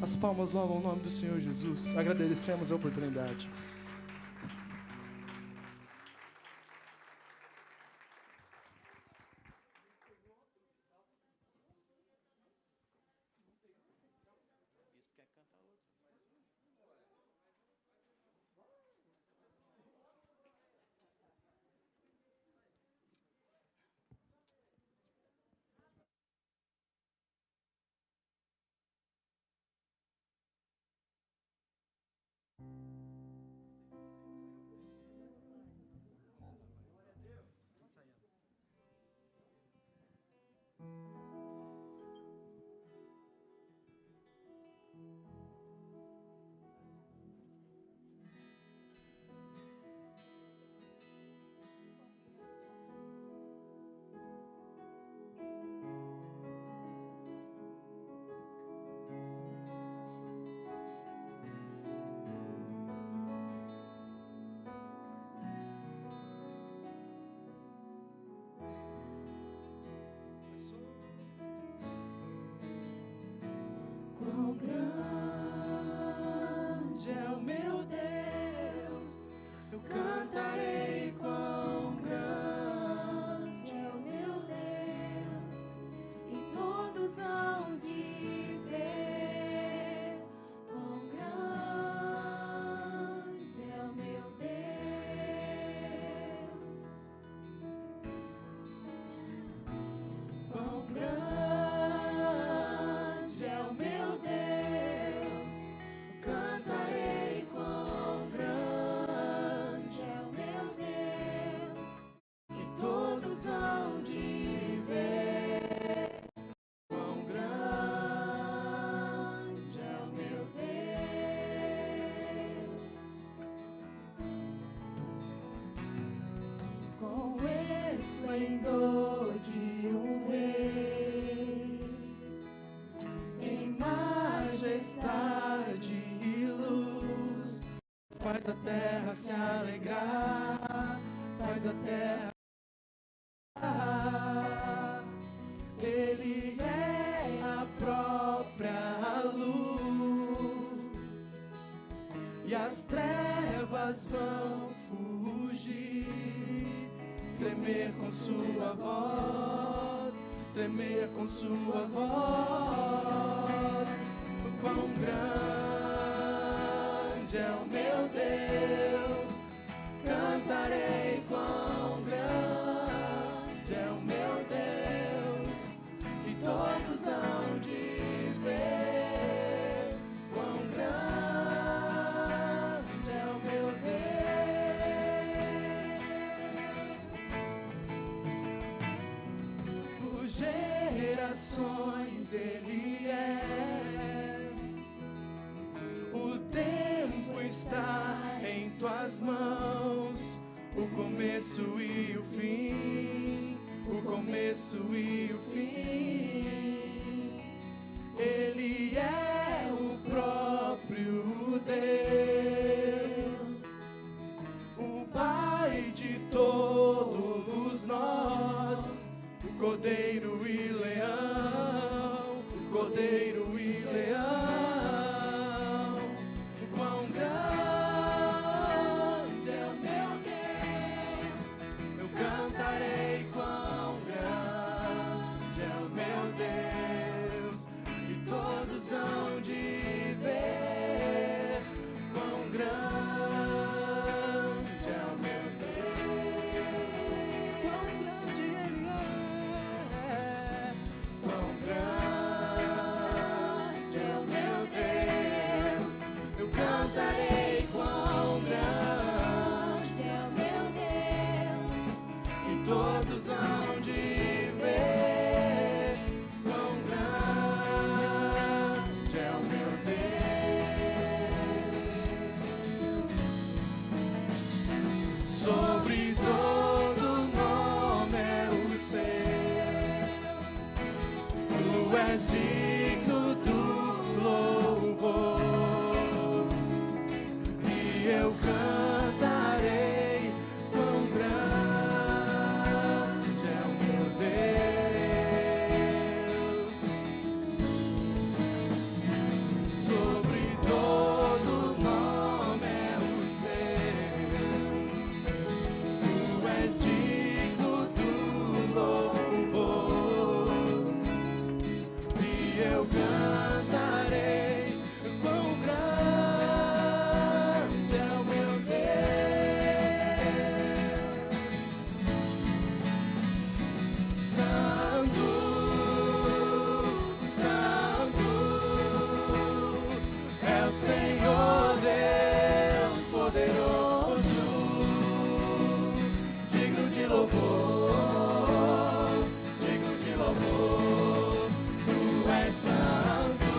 As palmas louvam o nome do Senhor Jesus. Agradecemos a oportunidade. Quão grande é o meu Deus, eu cantarei. Quão grande é o meu Deus, e todos hão de ver. Quão grande é o meu Deus, quão grande é o meu Deus, eu cantarei. Quão grande é o meu Deus, e todos hão de ver. Quão grande é o meu Deus, com o esplendor de um rei, em majestade e luz, Faz a terra se alegrar, faz a terra. Ele é a própria luz, e as trevas vão fugir, tremer com sua voz, tremer com sua voz. Quão grande é o meu Deus, cantarei. Quão grande é o meu Deus, e todos hão de ver. Quão grande é o meu Deus, por gerações Ele é. O tempo está em tuas mãos, o começo e o fim, o começo e o fim. e leão, cordeiro e leão. Quão grande é o meu Deus, eu cantarei quão grande é o meu Deus, e todos hão de ver quão grande é o meu Deus, quão grande Ele é, quão grande é o meu Deus, eu cantarei quão grande é o meu Deus, e todos hão de ver quão grande é o meu Deus. Sobre todo nome é o seu, tu és digno do louvor, e eu cantarei quão grande é o meu Deus. Sobre todo nome é o seu, tu és digno do louvor, e eu cantarei quão grande é o meu Deus. Santo, Santo é o Senhor Deus poderoso, digno de louvor, digno de louvor. Tu és santo,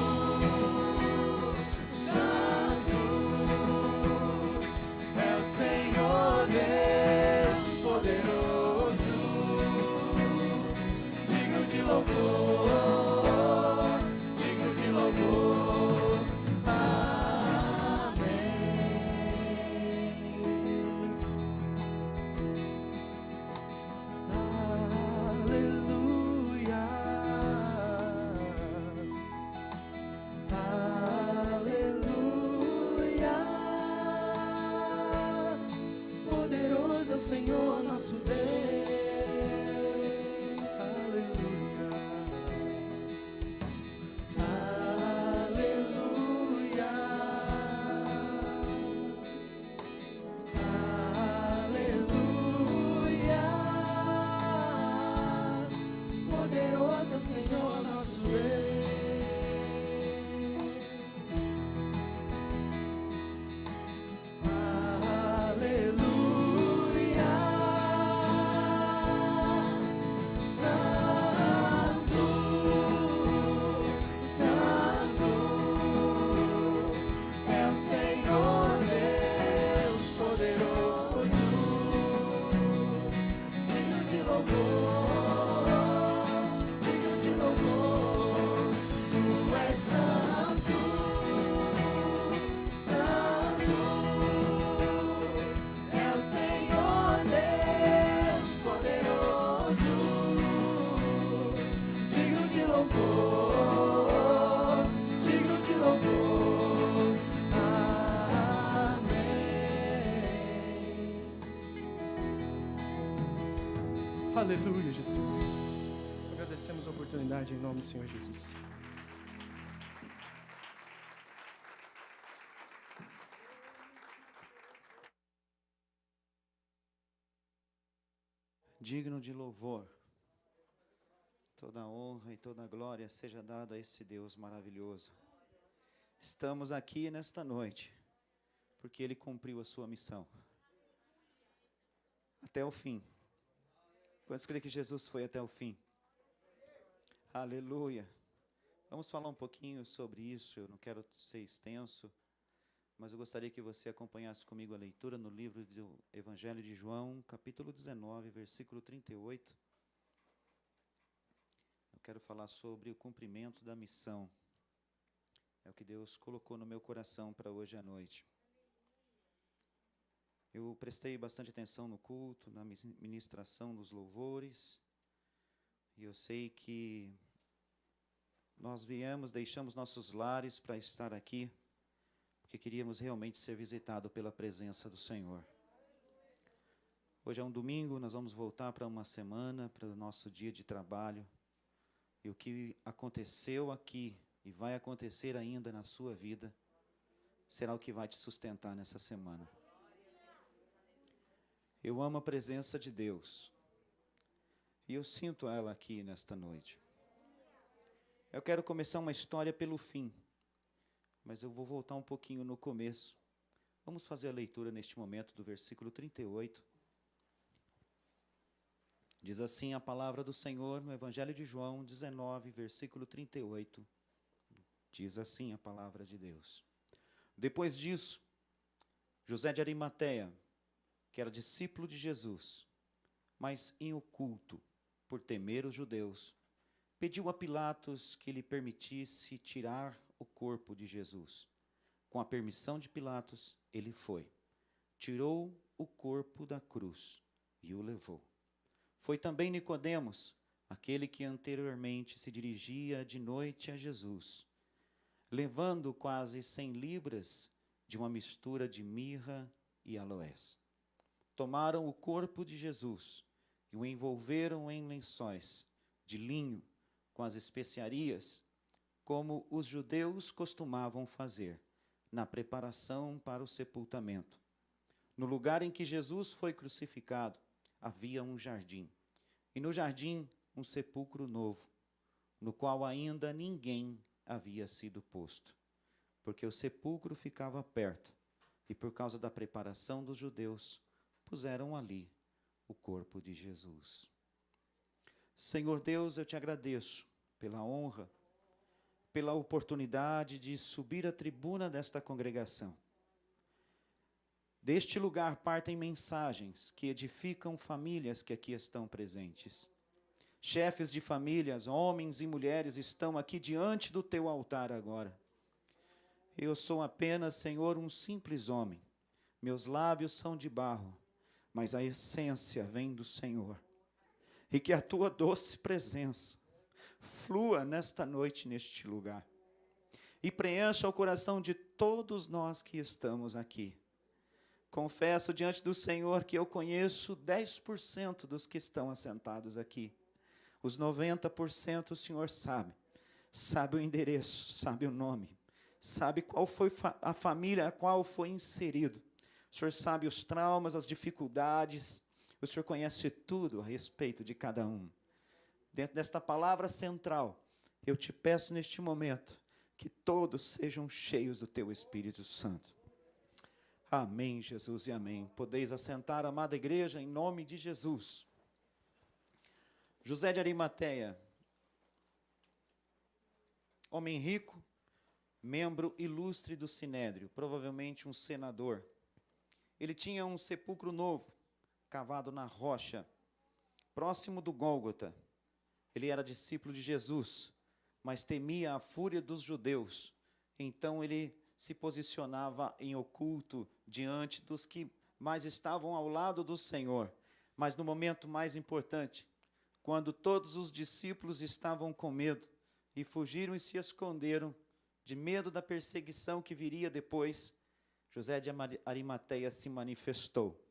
santo é o Senhor Deus poderoso, digno de louvor, digno de louvor. Amém. Aleluia. Aleluia. Poderoso é o Senhor nosso Deus. Aleluia. Aleluia. Aleluia. Poderoso é o Senhor nosso Deus. Aleluia. Santo, Santo é o Senhor Deus poderoso, digno de louvor, digno de louvor. Tu és santo, santo é o Senhor Deus poderoso, digno de louvor, digno de louvor. Amém. Aleluia, Jesus. Agradecemos a oportunidade em nome do Senhor Jesus. Digno de louvor. Toda honra e toda glória seja dada a esse Deus maravilhoso. Estamos aqui nesta noite porque Ele cumpriu a sua missão até o fim. Quantos creem que Jesus foi até o fim? Aleluia. Vamos falar um pouquinho sobre isso. Eu não quero ser extenso, mas eu gostaria que você acompanhasse comigo a leitura no livro do Evangelho de João, capítulo 19, versículo 38. Eu quero falar sobre o cumprimento da missão. É o que Deus colocou no meu coração para hoje à noite. Eu prestei bastante atenção no culto, na ministração dos louvores, E eu sei que nós viemos, deixamos nossos lares para estar aqui, porque queríamos realmente ser visitados pela presença do Senhor. Hoje é um domingo, nós vamos voltar para uma semana, para o nosso dia de trabalho. E o que aconteceu aqui e vai acontecer ainda na sua vida, será o que vai te sustentar nessa semana. Eu amo a presença de Deus. E eu sinto ela aqui nesta noite. Eu quero começar uma história pelo fim, mas eu vou voltar um pouquinho no começo. Vamos fazer a leitura neste momento do versículo 38. Diz assim a palavra do Senhor no Evangelho de João 19, versículo 38. Diz assim a palavra de Deus. Depois disso, José de Arimateia, que era discípulo de Jesus, mas em oculto, por temer os judeus, pediu a Pilatos que lhe permitisse tirar o corpo de Jesus. Com a permissão de Pilatos, ele foi. Tirou o corpo da cruz e o levou. Foi também Nicodemos, aquele que anteriormente se dirigia de noite a Jesus, levando quase 100 libras de uma mistura de mirra e aloés. Tomaram o corpo de Jesus e o envolveram em lençóis de linho com as especiarias, como os judeus costumavam fazer na preparação para o sepultamento. No lugar em que Jesus foi crucificado, havia um jardim, e no jardim um sepulcro novo, no qual ainda ninguém havia sido posto, porque o sepulcro ficava perto, e por causa da preparação dos judeus, puseram ali o corpo de Jesus. Senhor Deus, eu te agradeço pela honra, pela oportunidade de subir à tribuna desta congregação. Deste lugar partem mensagens que edificam famílias que aqui estão presentes. Chefes de famílias, homens e mulheres estão aqui diante do teu altar agora. Eu sou apenas, Senhor, um simples homem. Meus lábios são de barro, mas a essência vem do Senhor. E que a tua doce presença flua nesta noite, neste lugar. E preencha o coração de todos nós que estamos aqui. Confesso diante do Senhor que eu conheço 10% dos que estão assentados aqui. Os 90% o Senhor sabe. Sabe o endereço, sabe o nome. Sabe qual foi a família a qual foi inserido. O Senhor sabe os traumas, as dificuldades. O Senhor conhece tudo a respeito de cada um. Dentro desta palavra central, eu te peço neste momento que todos sejam cheios do teu Espírito Santo. Amém, Jesus, e amém. Podeis assentar, amada igreja, em nome de Jesus. José de Arimateia, homem rico, membro ilustre do Sinédrio, provavelmente um senador. Ele tinha um sepulcro novo, cavado na rocha, próximo do Gólgota. Ele era discípulo de Jesus, mas temia a fúria dos judeus. Então ele se posicionava em oculto diante dos que mais estavam ao lado do Senhor. Mas no momento mais importante, quando todos os discípulos estavam com medo e fugiram e se esconderam, de medo da perseguição que viria depois, José de Arimateia se manifestou.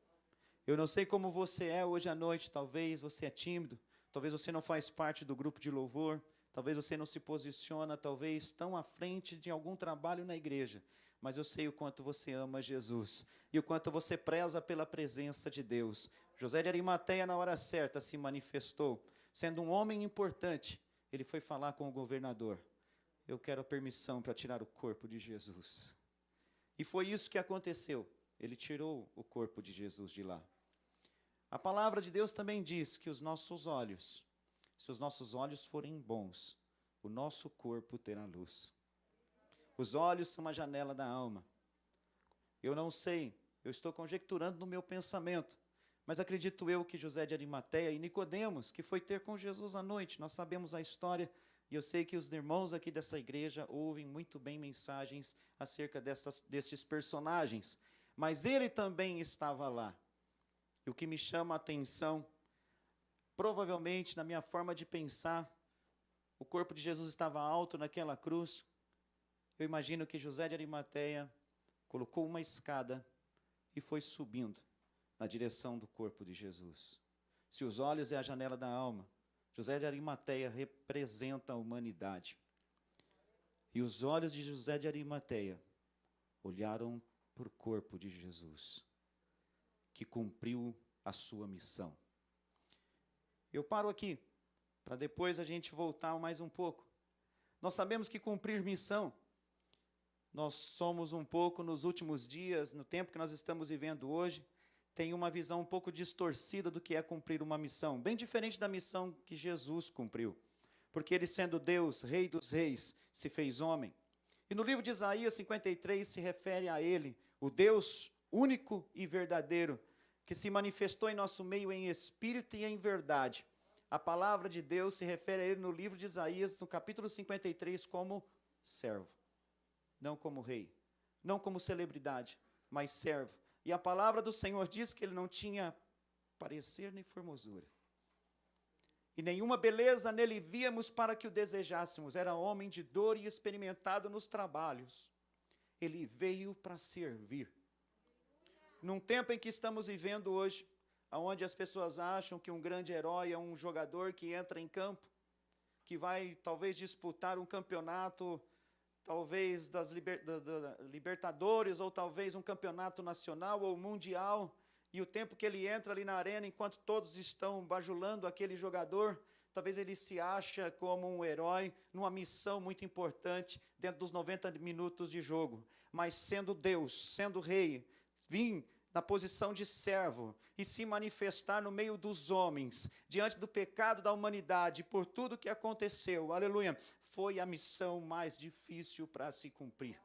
Eu não sei como você é hoje à noite, talvez você é tímido, talvez você não faz parte do grupo de louvor, talvez você não se posiciona, talvez tão à frente de algum trabalho na igreja, mas eu sei o quanto você ama Jesus e o quanto você preza pela presença de Deus. José de Arimateia, na hora certa, se manifestou. Sendo um homem importante, ele foi falar com o governador. Eu quero a permissão para tirar o corpo de Jesus. E foi isso que aconteceu. Ele tirou o corpo de Jesus de lá. A palavra de Deus também diz que os nossos olhos, se os nossos olhos forem bons, o nosso corpo terá luz. Os olhos são uma janela da alma. Eu não sei, eu estou conjecturando no meu pensamento, mas acredito eu que José de Arimateia e Nicodemos, que foi ter com Jesus à noite, nós sabemos a história, e eu sei que os irmãos aqui dessa igreja ouvem muito bem mensagens acerca destes personagens, mas ele também estava lá. E o que me chama a atenção provavelmente, na minha forma de pensar, o corpo de Jesus estava alto naquela cruz. Eu imagino que José de Arimateia colocou uma escada e foi subindo na direção do corpo de Jesus. Se os olhos é a janela da alma, José de Arimateia representa a humanidade. E os olhos de José de Arimateia olharam para o corpo de Jesus, que cumpriu a sua missão. Eu paro aqui, para depois a gente voltar mais um pouco. Nós sabemos que cumprir missão, nós somos um pouco nos últimos dias, no tempo que nós estamos vivendo hoje, tem uma visão um pouco distorcida do que é cumprir uma missão, bem diferente da missão que Jesus cumpriu. Porque ele, sendo Deus, Rei dos Reis, se fez homem. E no livro de Isaías 53 se refere a ele, o Deus único e verdadeiro, que se manifestou em nosso meio em espírito e em verdade. A palavra de Deus se refere a ele no livro de Isaías, no capítulo 53, como servo. Não como rei, não como celebridade, mas servo. E a palavra do Senhor diz que ele não tinha parecer nem formosura. E nenhuma beleza nele víamos para que o desejássemos. Era homem de dor e experimentado nos trabalhos. Ele veio para servir. Num tempo em que estamos vivendo hoje, onde as pessoas acham que um grande herói é um jogador que entra em campo, que vai talvez disputar um campeonato, talvez das Libertadores, ou talvez um campeonato nacional ou mundial, e o tempo que ele entra ali na arena, enquanto todos estão bajulando aquele jogador, talvez ele se acha como um herói numa missão muito importante dentro dos 90 minutos de jogo. Mas sendo Deus, sendo rei, vim na posição de servo e se manifestar no meio dos homens, diante do pecado da humanidade, por tudo que aconteceu, aleluia, foi a missão mais difícil para se cumprir.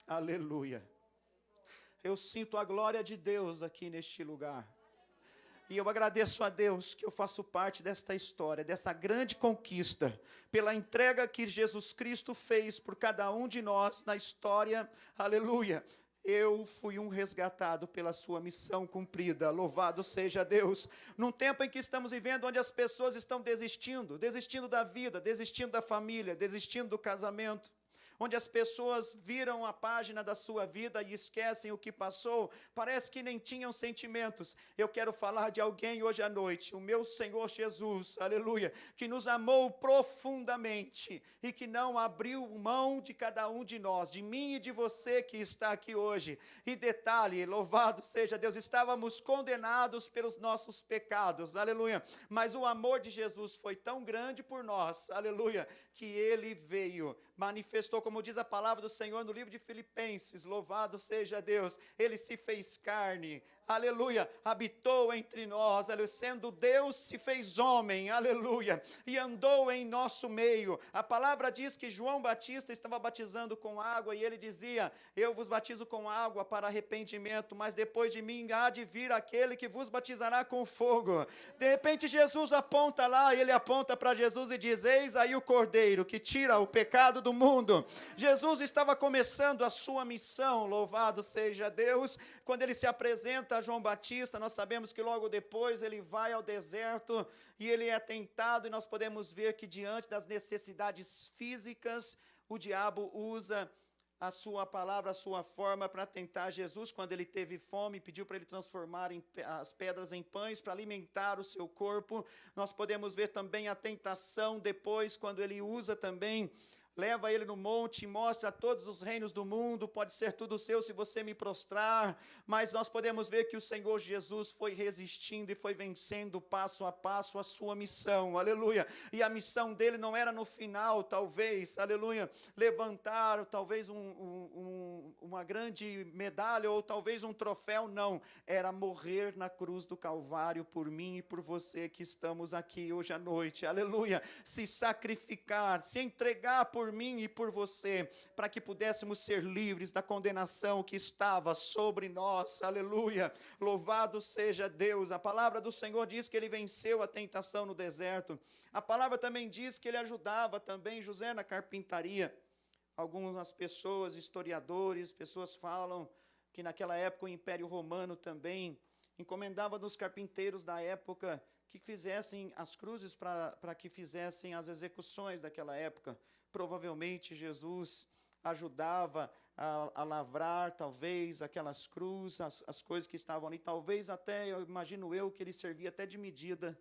Aleluia. Eu sinto a glória de Deus aqui neste lugar. E eu agradeço a Deus que eu faço parte desta história, dessa grande conquista, pela entrega que Jesus Cristo fez por cada um de nós na história, aleluia. Eu fui um resgatado pela sua missão cumprida, louvado seja Deus. Num tempo em que estamos vivendo, onde as pessoas estão desistindo da vida, desistindo da família, desistindo do casamento, onde as pessoas viram a página da sua vida e esquecem o que passou, parece que nem tinham sentimentos. Eu quero falar de alguém hoje à noite, o meu Senhor Jesus, aleluia, que nos amou profundamente e que não abriu mão de cada um de nós, de mim e de você que está aqui hoje. E detalhe, louvado seja Deus, estávamos condenados pelos nossos pecados, aleluia, mas o amor de Jesus foi tão grande por nós, aleluia, que ele veio, manifestou, como diz a palavra do Senhor no livro de Filipenses, louvado seja Deus, ele se fez carne, aleluia, habitou entre nós, aleluia, sendo Deus se fez homem, aleluia, e andou em nosso meio. A palavra diz que João Batista estava batizando com água e ele dizia, eu vos batizo com água para arrependimento, mas depois de mim há de vir aquele que vos batizará com fogo. De repente Jesus aponta lá, ele aponta para Jesus e diz, eis aí o Cordeiro que tira o pecado do mundo. Jesus estava começando a sua missão, louvado seja Deus, quando ele se apresenta a João Batista, nós sabemos que logo depois ele vai ao deserto e ele é tentado, e nós podemos ver que diante das necessidades físicas, o diabo usa a sua palavra, a sua forma para tentar Jesus. Quando ele teve fome, pediu para ele transformar as pedras em pães para alimentar o seu corpo. Nós podemos ver também a tentação depois, quando ele usa também, leva ele no monte e mostra a todos os reinos do mundo, pode ser tudo seu se você me prostrar, mas nós podemos ver que o Senhor Jesus foi resistindo e foi vencendo passo a passo a sua missão, aleluia, e a missão dele não era no final, talvez, aleluia, levantar talvez uma grande medalha ou talvez um troféu, não, era morrer na cruz do Calvário por mim e por você que estamos aqui hoje à noite, aleluia, se sacrificar, se entregar por mim e por você, para que pudéssemos ser livres da condenação que estava sobre nós, aleluia, louvado seja Deus. A palavra do Senhor diz que ele venceu a tentação no deserto, a palavra também diz que ele ajudava também José na carpintaria. Algumas pessoas, historiadores, pessoas falam que naquela época o Império Romano também encomendava dos carpinteiros da época que fizessem as cruzes, para que fizessem as execuções daquela época. Provavelmente Jesus ajudava a lavrar, talvez, aquelas cruzes, as coisas que estavam ali. Talvez até, eu imagino eu, que ele servia até de medida.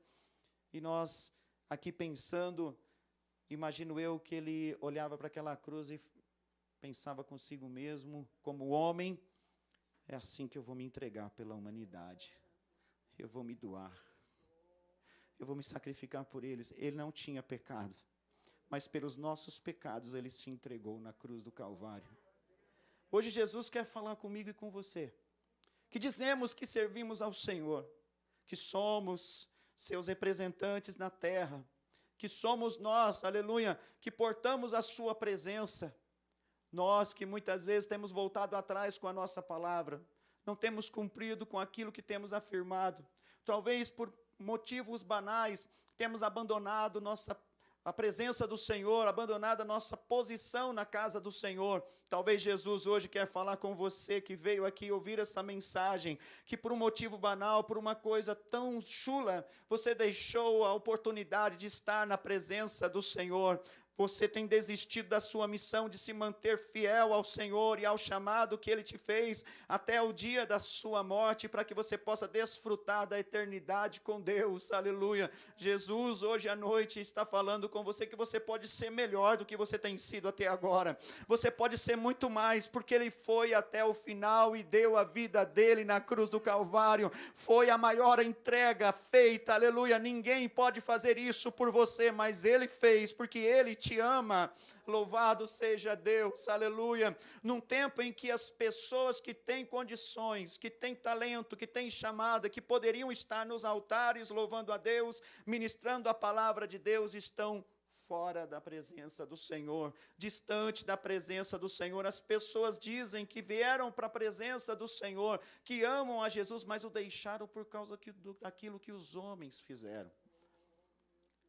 E nós, aqui pensando, imagino eu que ele olhava para aquela cruz e pensava consigo mesmo, como homem, é assim que eu vou me entregar pela humanidade. Eu vou me doar. Eu vou me sacrificar por eles. Ele não tinha pecado, mas pelos nossos pecados ele se entregou na cruz do Calvário. Hoje Jesus quer falar comigo e com você, que dizemos que servimos ao Senhor, que somos seus representantes na terra, que somos nós, aleluia, que portamos a sua presença. Nós que muitas vezes temos voltado atrás com a nossa palavra, não temos cumprido com aquilo que temos afirmado, talvez por motivos banais, temos abandonado a presença do Senhor, abandonado a nossa posição na casa do Senhor. Talvez Jesus hoje quer falar com você que veio aqui ouvir essa mensagem, que por um motivo banal, por uma coisa tão chula, você deixou a oportunidade de estar na presença do Senhor. Você tem desistido da sua missão de se manter fiel ao Senhor e ao chamado que Ele te fez até o dia da sua morte, para que você possa desfrutar da eternidade com Deus, aleluia. Jesus hoje à noite está falando com você que você pode ser melhor do que você tem sido até agora. Você pode ser muito mais, porque Ele foi até o final e deu a vida dEle na cruz do Calvário. Foi a maior entrega feita, aleluia. Ninguém pode fazer isso por você, mas Ele fez, porque Ele te ama. Louvado seja Deus, aleluia. Num tempo em que as pessoas que têm condições, que têm talento, que têm chamada, que poderiam estar nos altares louvando a Deus, ministrando a palavra de Deus, estão fora da presença do Senhor, distante da presença do Senhor. As pessoas dizem que vieram para a presença do Senhor, que amam a Jesus, mas o deixaram por causa daquilo que os homens fizeram.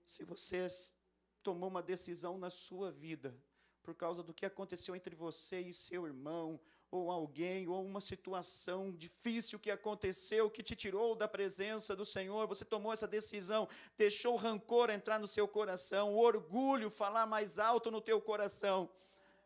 Se vocês tomou uma decisão na sua vida, por causa do que aconteceu entre você e seu irmão, ou alguém, ou uma situação difícil que aconteceu, que te tirou da presença do Senhor, você tomou essa decisão, deixou o rancor entrar no seu coração, o orgulho falar mais alto no teu coração.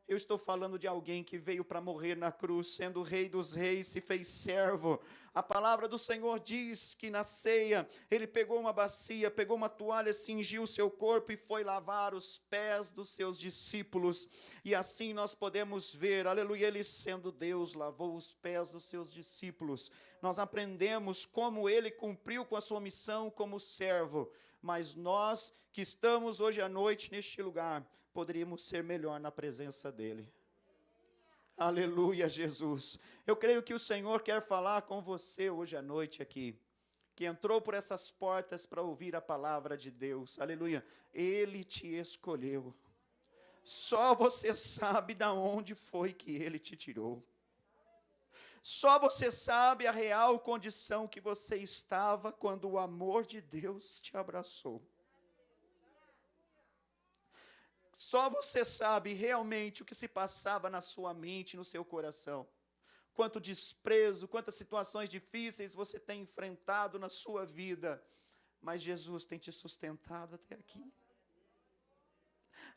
Eu estou falando de alguém que veio para morrer na cruz, sendo o Rei dos Reis, se fez servo. A palavra do Senhor diz que na ceia, Ele pegou uma bacia, pegou uma toalha, cingiu o seu corpo e foi lavar os pés dos seus discípulos. E assim nós podemos ver, aleluia, Ele sendo Deus, lavou os pés dos seus discípulos. Nós aprendemos como Ele cumpriu com a sua missão como servo. Mas nós que estamos hoje à noite neste lugar, poderíamos ser melhor na presença dEle. Aleluia, Jesus. Eu creio que o Senhor quer falar com você hoje à noite aqui, que entrou por essas portas para ouvir a palavra de Deus. Aleluia. Ele te escolheu. Só você sabe de onde foi que Ele te tirou. Só você sabe a real condição que você estava quando o amor de Deus te abraçou. Só você sabe realmente o que se passava na sua mente, no seu coração. Quanto desprezo, quantas situações difíceis você tem enfrentado na sua vida. Mas Jesus tem te sustentado até aqui.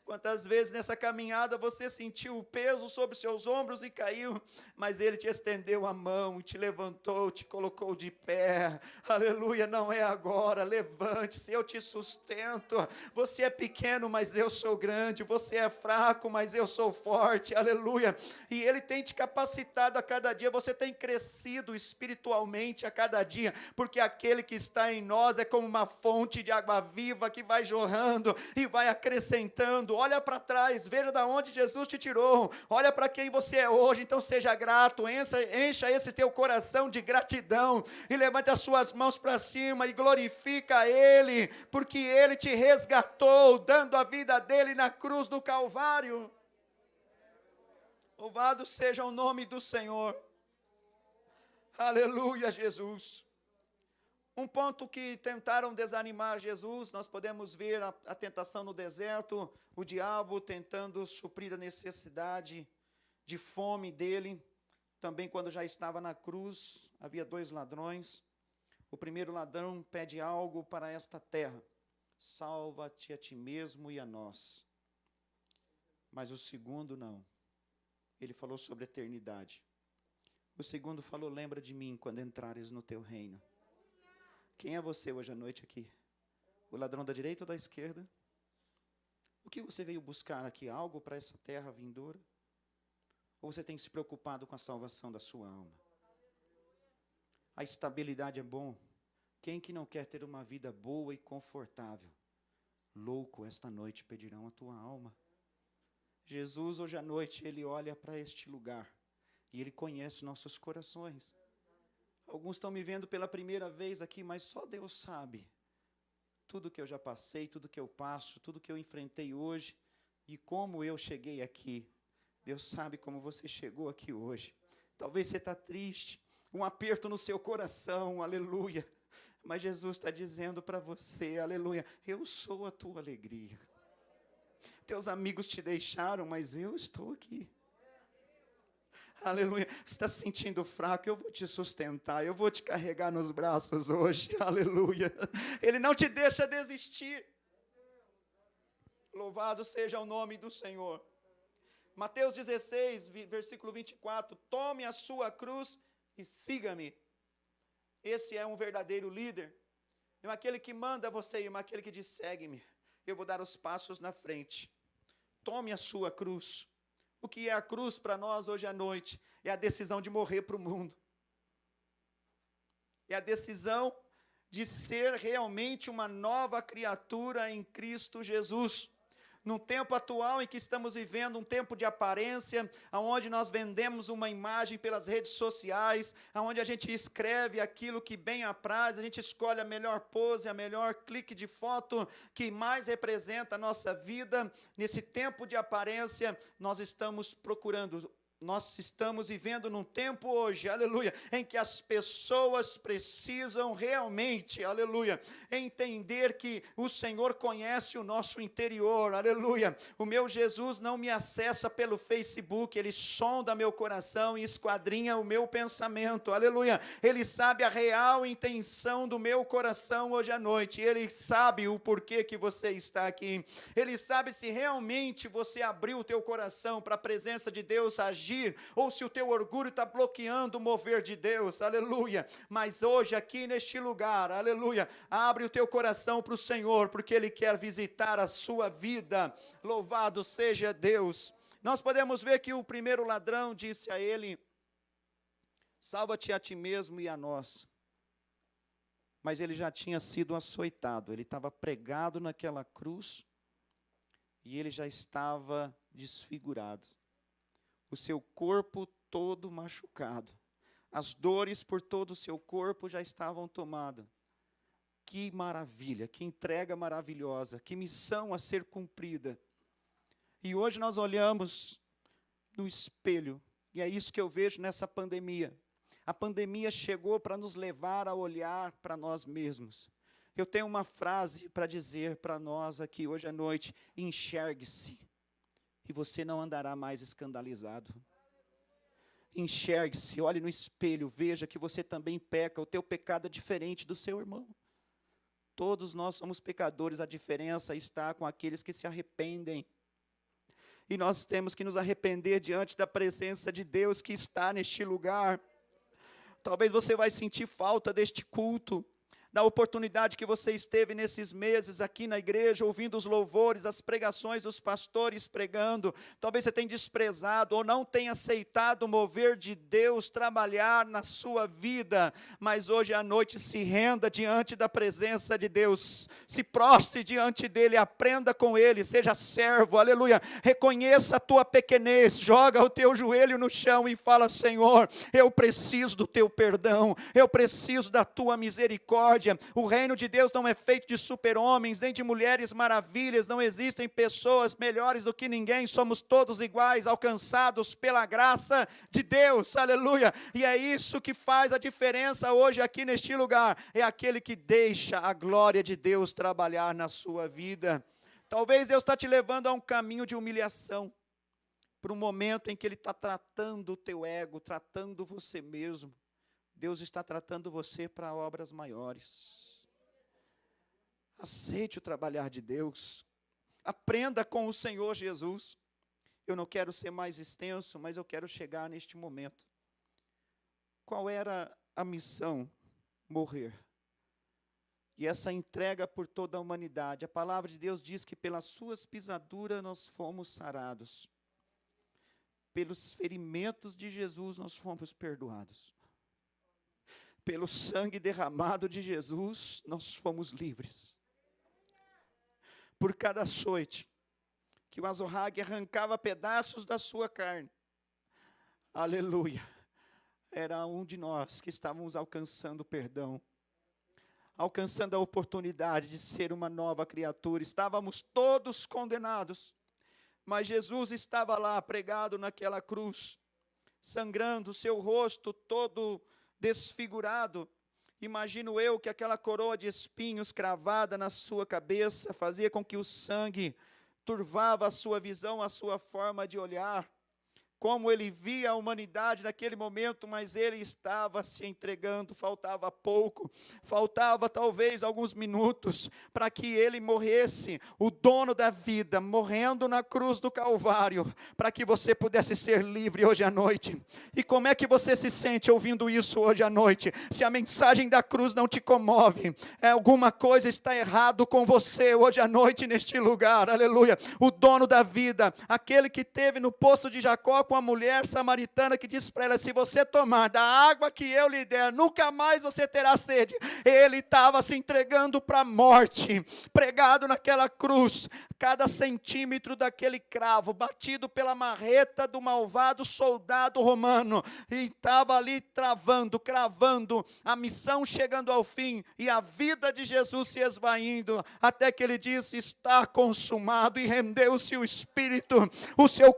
Quantas vezes nessa caminhada você sentiu o peso sobre seus ombros e caiu, mas Ele te estendeu a mão, te levantou, te colocou de pé. Aleluia, não é agora, levante-se, eu te sustento. Você é pequeno, mas eu sou grande. Você é fraco, mas eu sou forte. Aleluia. E Ele tem te capacitado a cada dia. Você tem crescido espiritualmente a cada dia, porque aquele que está em nós é como uma fonte de água viva que vai jorrando e vai acrescentando. Olha para trás, veja de onde Jesus te tirou, olha para quem você é hoje, então seja grato, encha esse teu coração de gratidão, e levante as suas mãos para cima e glorifica a Ele, porque Ele te resgatou, dando a vida dEle na cruz do Calvário. Louvado seja o nome do Senhor. Aleluia, Jesus. Um ponto que tentaram desanimar Jesus, nós podemos ver a tentação no deserto, o diabo tentando suprir a necessidade de fome dele. Também quando já estava na cruz, havia 2 ladrões. O primeiro ladrão pede algo para esta terra: salva-te a ti mesmo e a nós. Mas o segundo não. Ele falou sobre a eternidade. O segundo falou: lembra de mim quando entrares no teu reino. Quem é você hoje à noite aqui? O ladrão da direita ou da esquerda? O que você veio buscar aqui? Algo para essa terra vindoura? Ou você tem se preocupado com a salvação da sua alma? A estabilidade é bom. Quem que não quer ter uma vida boa e confortável? Louco, esta noite pedirão a tua alma. Jesus, hoje à noite, Ele olha para este lugar e Ele conhece nossos corações. Alguns estão me vendo pela primeira vez aqui, mas só Deus sabe tudo que eu já passei, tudo que eu passo, tudo que eu enfrentei hoje e como eu cheguei aqui. Deus sabe como você chegou aqui hoje. Talvez você está triste, um aperto no seu coração, aleluia. Mas Jesus está dizendo para você, aleluia, eu sou a tua alegria. Teus amigos te deixaram, mas eu estou aqui. Aleluia. Você está se sentindo fraco? Eu vou te sustentar. Eu vou te carregar nos braços hoje. Aleluia. Ele não te deixa desistir. Louvado seja o nome do Senhor. Mateus 16, versículo 24. Tome a sua cruz e siga-me. Esse é um verdadeiro líder. Não é aquele que manda você ir, mas aquele que diz: segue-me. Eu vou dar os passos na frente. Tome a sua cruz. O que é a cruz para nós hoje à noite? É a decisão de morrer para o mundo. É a decisão de ser realmente uma nova criatura em Cristo Jesus. Num tempo atual em que estamos vivendo um tempo de aparência, onde nós vendemos uma imagem pelas redes sociais, onde a gente escreve aquilo que bem apraz, a gente escolhe a melhor pose, a melhor clique de foto que mais representa a nossa vida. Nesse tempo de aparência, nós estamos vivendo num tempo hoje, aleluia, em que as pessoas precisam realmente, aleluia, entender que o Senhor conhece o nosso interior, aleluia. O meu Jesus não me acessa pelo Facebook, Ele sonda meu coração e esquadrinha o meu pensamento, aleluia. Ele sabe a real intenção do meu coração hoje à noite, Ele sabe o porquê que você está aqui, Ele sabe se realmente você abriu o teu coração para a presença de Deus agir, ou se o teu orgulho está bloqueando o mover de Deus, aleluia. Mas hoje aqui neste lugar, aleluia, abre o teu coração para o Senhor, porque Ele quer visitar a sua vida. Louvado seja Deus. Nós podemos ver que o primeiro ladrão disse a ele: salva-te a ti mesmo e a nós. Mas ele já tinha sido açoitado, ele estava pregado naquela cruz e ele já estava desfigurado. O seu corpo todo machucado. As dores por todo o seu corpo já estavam tomadas. Que maravilha, que entrega maravilhosa, que missão a ser cumprida. E hoje nós olhamos no espelho, e é isso que eu vejo nessa pandemia. A pandemia chegou para nos levar a olhar para nós mesmos. Eu tenho uma frase para dizer para nós aqui hoje à noite: enxergue-se. E você não andará mais escandalizado. Enxergue-se, olhe no espelho, veja que você também peca, o teu pecado é diferente do seu irmão. Todos nós somos pecadores, a diferença está com aqueles que se arrependem. E nós temos que nos arrepender diante da presença de Deus que está neste lugar. Talvez você vai sentir falta deste culto, da oportunidade que você esteve nesses meses aqui na igreja, ouvindo os louvores, as pregações dos pastores pregando. Talvez você tenha desprezado ou não tenha aceitado o mover de Deus trabalhar na sua vida, mas hoje à noite se renda diante da presença de Deus, se prostre diante dEle, aprenda com Ele, seja servo, aleluia, reconheça a tua pequenez, joga o teu joelho no chão e fala: Senhor, eu preciso do teu perdão, eu preciso da tua misericórdia. O reino de Deus não é feito de super-homens, nem de mulheres maravilhas, não existem pessoas melhores do que ninguém, somos todos iguais, alcançados pela graça de Deus, aleluia. E é isso que faz a diferença hoje aqui neste lugar, é aquele que deixa a glória de Deus trabalhar na sua vida. Talvez Deus está te levando a um caminho de humilhação, para um momento em que Ele está tratando o teu ego, tratando você mesmo. Deus está tratando você para obras maiores. Aceite o trabalhar de Deus. Aprenda com o Senhor Jesus. Eu não quero ser mais extenso, mas eu quero chegar neste momento. Qual era a missão? Morrer. E essa entrega por toda a humanidade. A palavra de Deus diz que pelas suas pisaduras nós fomos sarados. Pelos ferimentos de Jesus nós fomos perdoados. Pelo sangue derramado de Jesus nós fomos livres. Por cada açoite que o azorrague arrancava pedaços da sua carne. Aleluia. Era um de nós que estávamos alcançando perdão. Alcançando a oportunidade de ser uma nova criatura. Estávamos todos condenados. Mas Jesus estava lá pregado naquela cruz. Sangrando, seu rosto todo desfigurado. Imagino eu que aquela coroa de espinhos cravada na sua cabeça fazia com que o sangue turvava a sua visão, a sua forma de olhar. Como ele via a humanidade naquele momento, mas ele estava se entregando, faltava pouco, faltava talvez alguns minutos para que ele morresse, o dono da vida, morrendo na cruz do Calvário, para que você pudesse ser livre hoje à noite. E como é que você se sente ouvindo isso hoje à noite? Se a mensagem da cruz não te comove, alguma coisa está errado com você hoje à noite neste lugar, aleluia. O dono da vida, aquele que teve no poço de Jacó com a mulher samaritana que disse para ela, se você tomar da água que eu lhe der, nunca mais você terá sede. Ele estava se entregando para a morte, pregado naquela cruz, cada centímetro daquele cravo, batido pela marreta do malvado soldado romano, e estava ali cravando, a missão chegando ao fim, e a vida de Jesus se esvaindo, até que ele disse, está consumado, e rendeu-se o Espírito,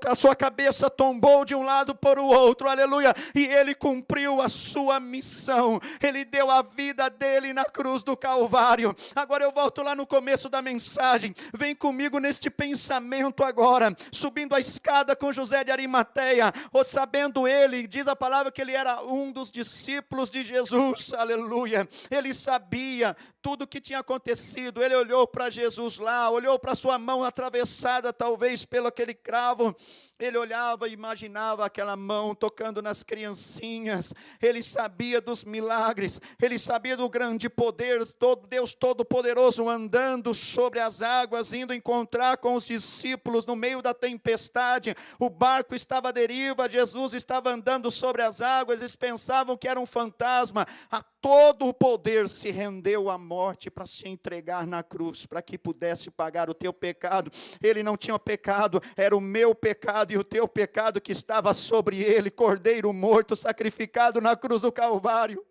a sua cabeça tombou de um lado para o outro, aleluia, e ele cumpriu a sua missão, ele deu a vida dele na cruz do Calvário. Agora eu volto lá no começo da mensagem, vem comigo neste pensamento agora, subindo a escada com José de Arimateia, sabendo ele, diz a palavra que ele era um dos discípulos de Jesus, aleluia, ele sabia tudo o que tinha acontecido, ele olhou para Jesus lá, olhou para sua mão atravessada talvez pelo aquele cravo, ele olhava e imaginava aquela mão tocando nas criancinhas, ele sabia dos milagres, ele sabia do grande poder, Deus Todo-Poderoso andando sobre as águas, indo encontrar com os discípulos no meio da tempestade, o barco estava à deriva, Jesus estava andando sobre as águas, eles pensavam que era um fantasma, a todo o poder se rendeu à morte para se entregar na cruz, para que pudesse pagar o teu pecado. Ele não tinha pecado, era o meu pecado e o teu pecado que estava sobre ele, cordeiro morto, sacrificado na cruz do Calvário.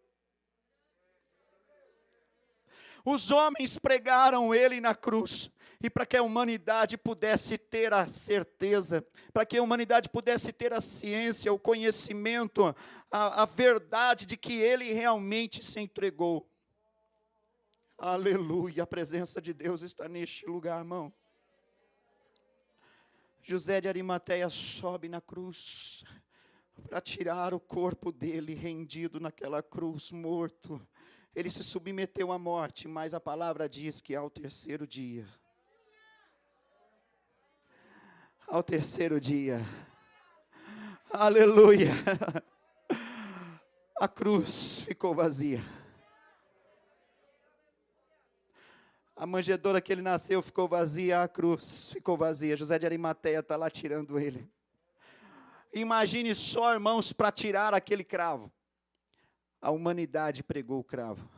Os homens pregaram ele na cruz, e para que a humanidade pudesse ter a certeza, para que a humanidade pudesse ter a ciência, o conhecimento, a verdade de que ele realmente se entregou. Aleluia, a presença de Deus está neste lugar, irmão. José de Arimateia sobe na cruz para tirar o corpo dele rendido naquela cruz, morto. Ele se submeteu à morte, mas a palavra diz que ao terceiro dia, aleluia, a cruz ficou vazia. A manjedoura que ele nasceu ficou vazia, a cruz ficou vazia. José de Arimateia está lá tirando ele. Imagine só, irmãos, para tirar aquele cravo. A humanidade pregou o cravo.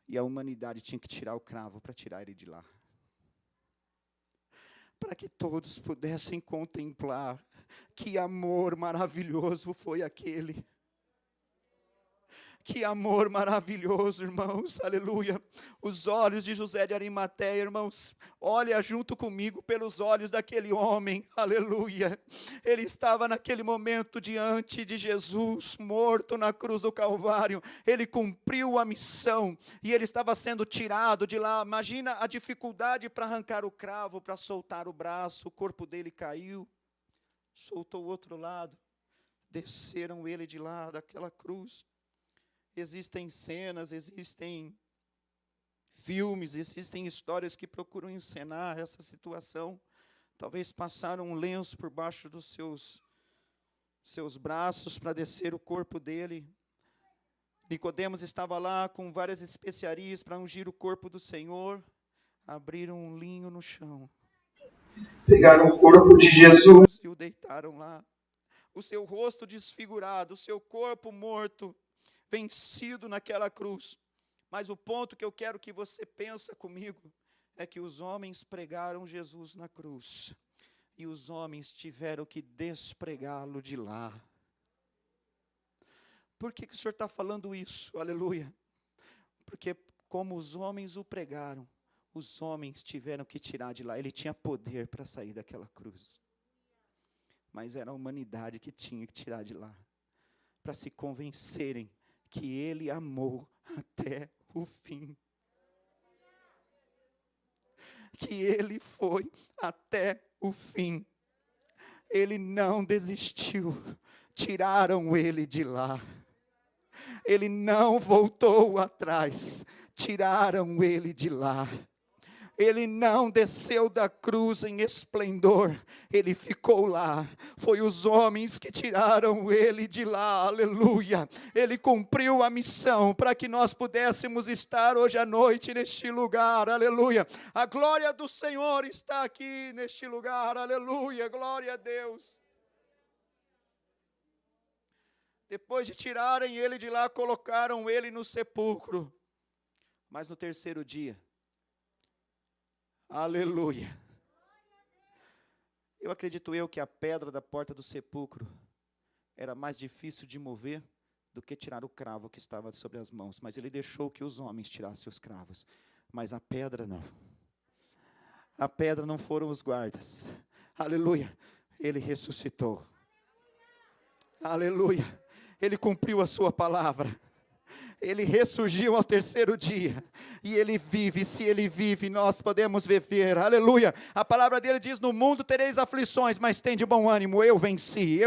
E a humanidade tinha que tirar o cravo para tirar ele de lá. Para que todos pudessem contemplar que amor maravilhoso foi aquele. Que amor maravilhoso, irmãos, aleluia. Os olhos de José de Arimateia, irmãos, olha junto comigo pelos olhos daquele homem, aleluia. Ele estava naquele momento diante de Jesus, morto na cruz do Calvário. Ele cumpriu a missão e ele estava sendo tirado de lá. Imagina a dificuldade para arrancar o cravo, para soltar o braço. O corpo dele caiu, soltou o outro lado. Desceram ele de lá, daquela cruz. existem cenas, existem filmes, existem histórias que procuram encenar essa situação. Talvez passaram um lenço por baixo dos seus braços para descer o corpo dele. Nicodemos estava lá com várias especiarias para ungir o corpo do Senhor. Abriram um linho no chão. Pegaram o corpo de Jesus e o deitaram lá. O seu rosto desfigurado, o seu corpo morto, vencido naquela cruz. Mas o ponto que eu quero que você pense comigo é que os homens pregaram Jesus na cruz. E os homens tiveram que despregá-lo de lá. Por que o Senhor está falando isso? Aleluia. Porque como os homens o pregaram, os homens tiveram que tirar de lá. Ele tinha poder para sair daquela cruz. Mas era a humanidade que tinha que tirar de lá. Para se convencerem que ele amou até o fim. Que ele foi até o fim. Ele não desistiu. Tiraram ele de lá. Ele não voltou atrás. Tiraram ele de lá. Ele não desceu da cruz em esplendor, ele ficou lá. Foi os homens que tiraram ele de lá, aleluia. Ele cumpriu a missão para que nós pudéssemos estar hoje à noite neste lugar, aleluia. A glória do Senhor está aqui neste lugar, aleluia, glória a Deus. Depois de tirarem ele de lá, colocaram ele no sepulcro. Mas no terceiro dia, aleluia. Eu acredito que a pedra da porta do sepulcro era mais difícil de mover do que tirar o cravo que estava sobre as mãos. Mas ele deixou que os homens tirassem os cravos. Mas a pedra não. A pedra não foram os guardas. Aleluia. Ele ressuscitou. Aleluia. Ele cumpriu a sua palavra. Ele ressurgiu ao terceiro dia, e ele vive. Se ele vive, nós podemos viver, aleluia. A palavra dele diz: no mundo tereis aflições, mas tem de bom ânimo, eu venci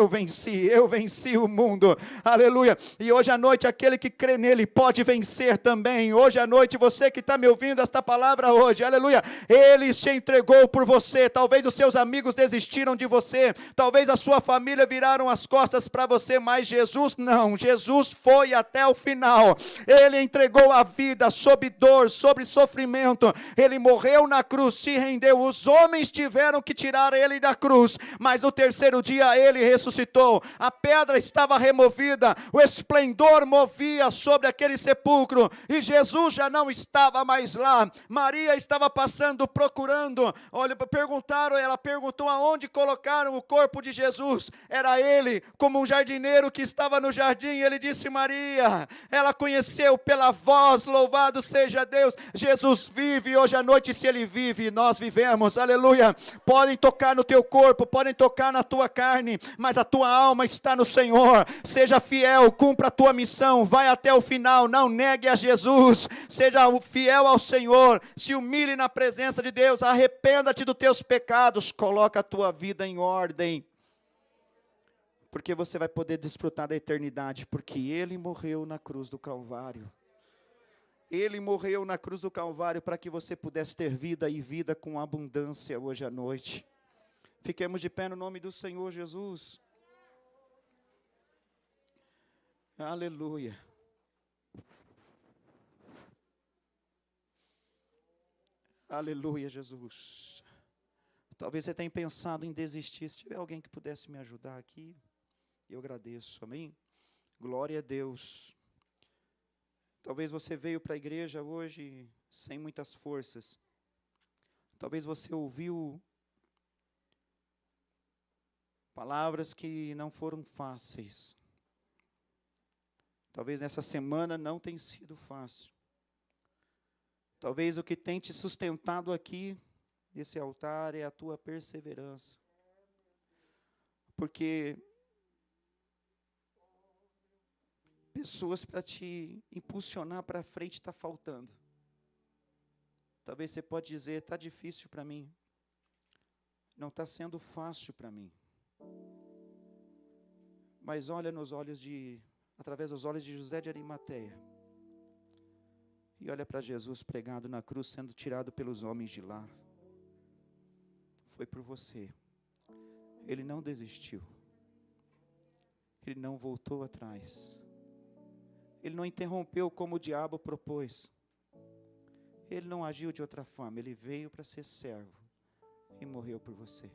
o mundo, aleluia. E hoje à noite, aquele que crê nele pode vencer também. Hoje à noite, você que está me ouvindo esta palavra hoje, aleluia, ele se entregou por você. Talvez os seus amigos desistiram de você, talvez a sua família viraram as costas para você, mas Jesus não. Jesus foi até o final. Ele entregou a vida sob dor, sobre sofrimento. Ele morreu na cruz, se rendeu. Os homens tiveram que tirar ele da cruz, mas no terceiro dia ele ressuscitou. A pedra estava removida, o esplendor movia sobre aquele sepulcro, e Jesus já não estava mais lá. Maria estava passando, procurando. Olha, ela perguntou aonde colocaram o corpo de Jesus. Era ele, como um jardineiro que estava no jardim. Ele disse: Maria. Ela conheceu pela voz, louvado seja Deus. Jesus vive hoje à noite. Se ele vive, nós vivemos, aleluia. Podem tocar no teu corpo, podem tocar na tua carne, mas a tua alma está no Senhor. Seja fiel, cumpra a tua missão, vai até o final, não negue a Jesus. Seja fiel ao Senhor, se humilhe na presença de Deus, arrependa-te dos teus pecados, coloca a tua vida em ordem, porque você vai poder desfrutar da eternidade, porque ele morreu na cruz do Calvário. Ele morreu na cruz do Calvário para que você pudesse ter vida, e vida com abundância hoje à noite. Fiquemos de pé no nome do Senhor Jesus. Aleluia. Aleluia, Jesus. Talvez você tenha pensado em desistir. Se tiver alguém que pudesse me ajudar aqui, eu agradeço, amém? Glória a Deus. Talvez você veio para a igreja hoje sem muitas forças. Talvez você ouviu palavras que não foram fáceis. Talvez nessa semana não tenha sido fácil. Talvez o que tem te sustentado aqui, nesse altar, é a tua perseverança. Porque pessoas para te impulsionar para frente está faltando. Talvez você pode dizer: está difícil para mim. Não está sendo fácil para mim. Mas olha nos olhos de através dos olhos de José de Arimateia, e olha para Jesus pregado na cruz, sendo tirado pelos homens de lá. Foi por você. Ele não desistiu. Ele não voltou atrás. Ele não interrompeu como o diabo propôs. Ele não agiu de outra forma. Ele veio para ser servo e morreu por você.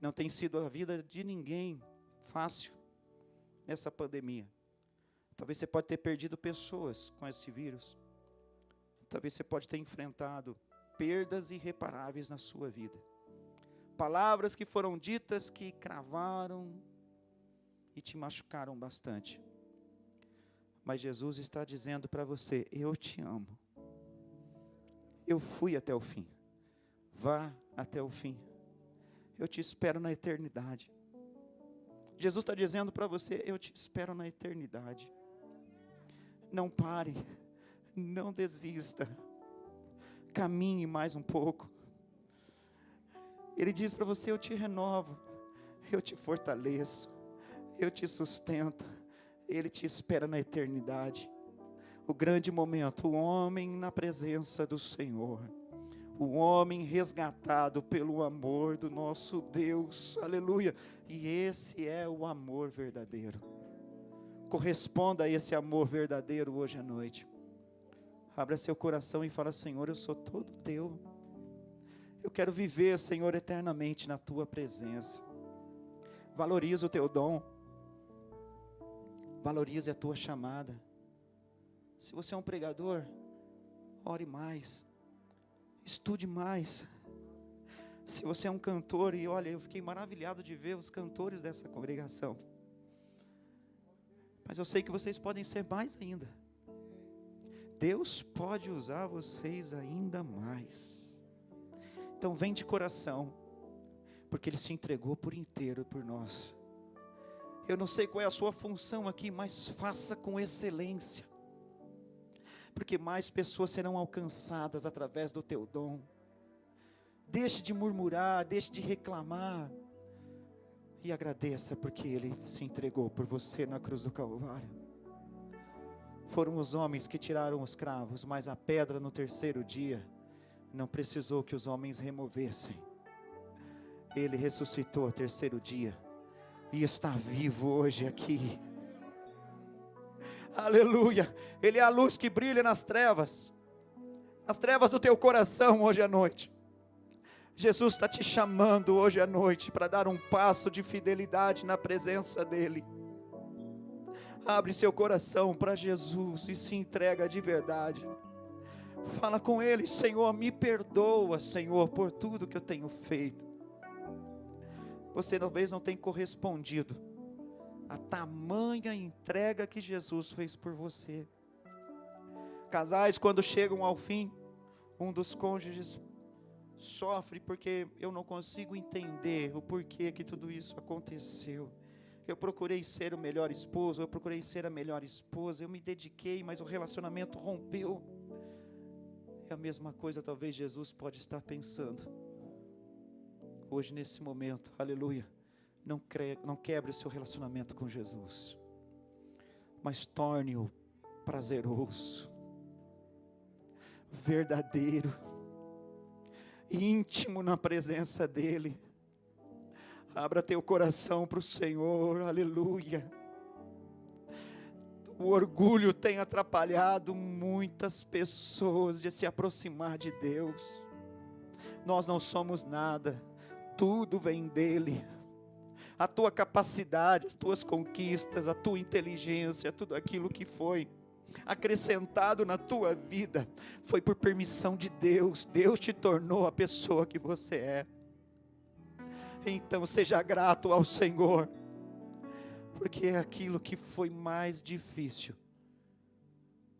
Não tem sido a vida de ninguém fácil nessa pandemia. Talvez você pode ter perdido pessoas com esse vírus. Talvez você pode ter enfrentado perdas irreparáveis na sua vida. Palavras que foram ditas que cravaram e te machucaram bastante. Mas Jesus está dizendo para você: eu te amo. Eu fui até o fim. Vá até o fim. Eu te espero na eternidade. Jesus está dizendo para você: eu te espero na eternidade. Não pare, não desista, caminhe mais um pouco. Ele diz para você: eu te renovo, eu te fortaleço, eu te sustento. Ele te espera na eternidade. O grande momento, o homem na presença do Senhor, o homem resgatado pelo amor do nosso Deus, aleluia. E esse é o amor verdadeiro. Corresponda a esse amor verdadeiro hoje à noite. Abra seu coração e fala: Senhor, eu sou todo teu. Eu quero viver, Senhor, eternamente na tua presença. Valorize o teu dom. Valorize a tua chamada. Se você é um pregador, ore mais. Estude mais. Se você é um cantor, e olha, eu fiquei maravilhado de ver os cantores dessa congregação. Mas eu sei que vocês podem ser mais ainda. Deus pode usar vocês ainda mais. Então vem de coração, porque Ele se entregou por inteiro por nós. Eu não sei qual é a sua função aqui, mas faça com excelência. Porque mais pessoas serão alcançadas através do teu dom. Deixe de murmurar, deixe de reclamar. E agradeça porque Ele se entregou por você na cruz do Calvário. Foram os homens que tiraram os cravos, mas a pedra no terceiro dia não precisou que os homens removessem. Ele ressuscitou ao terceiro dia e está vivo hoje aqui. Aleluia. Ele é a luz que brilha nas trevas do teu coração hoje à noite. Jesus está te chamando hoje à noite para dar um passo de fidelidade na presença dEle. Abre seu coração para Jesus e se entrega de verdade. Fala com Ele: Senhor, me perdoa, Senhor, por tudo que eu tenho feito. Você talvez não tenha correspondido a tamanha entrega que Jesus fez por você. Casais, quando chegam ao fim, um dos cônjuges sofre porque eu não consigo entender o porquê que tudo isso aconteceu. Eu procurei ser o melhor esposo, eu procurei ser a melhor esposa, eu me dediquei, mas o relacionamento rompeu. É a mesma coisa, talvez Jesus pode estar pensando hoje nesse momento, aleluia. Não quebre o seu relacionamento com Jesus, mas torne-o prazeroso, verdadeiro, íntimo na presença dEle. Abra teu coração para o Senhor, aleluia. O orgulho tem atrapalhado muitas pessoas de se aproximar de Deus. Nós não somos nada, tudo vem dEle. A tua capacidade, as tuas conquistas, a tua inteligência, tudo aquilo que foi acrescentado na tua vida, foi por permissão de Deus. Deus te tornou a pessoa que você é. Então seja grato ao Senhor, porque aquilo que foi mais difícil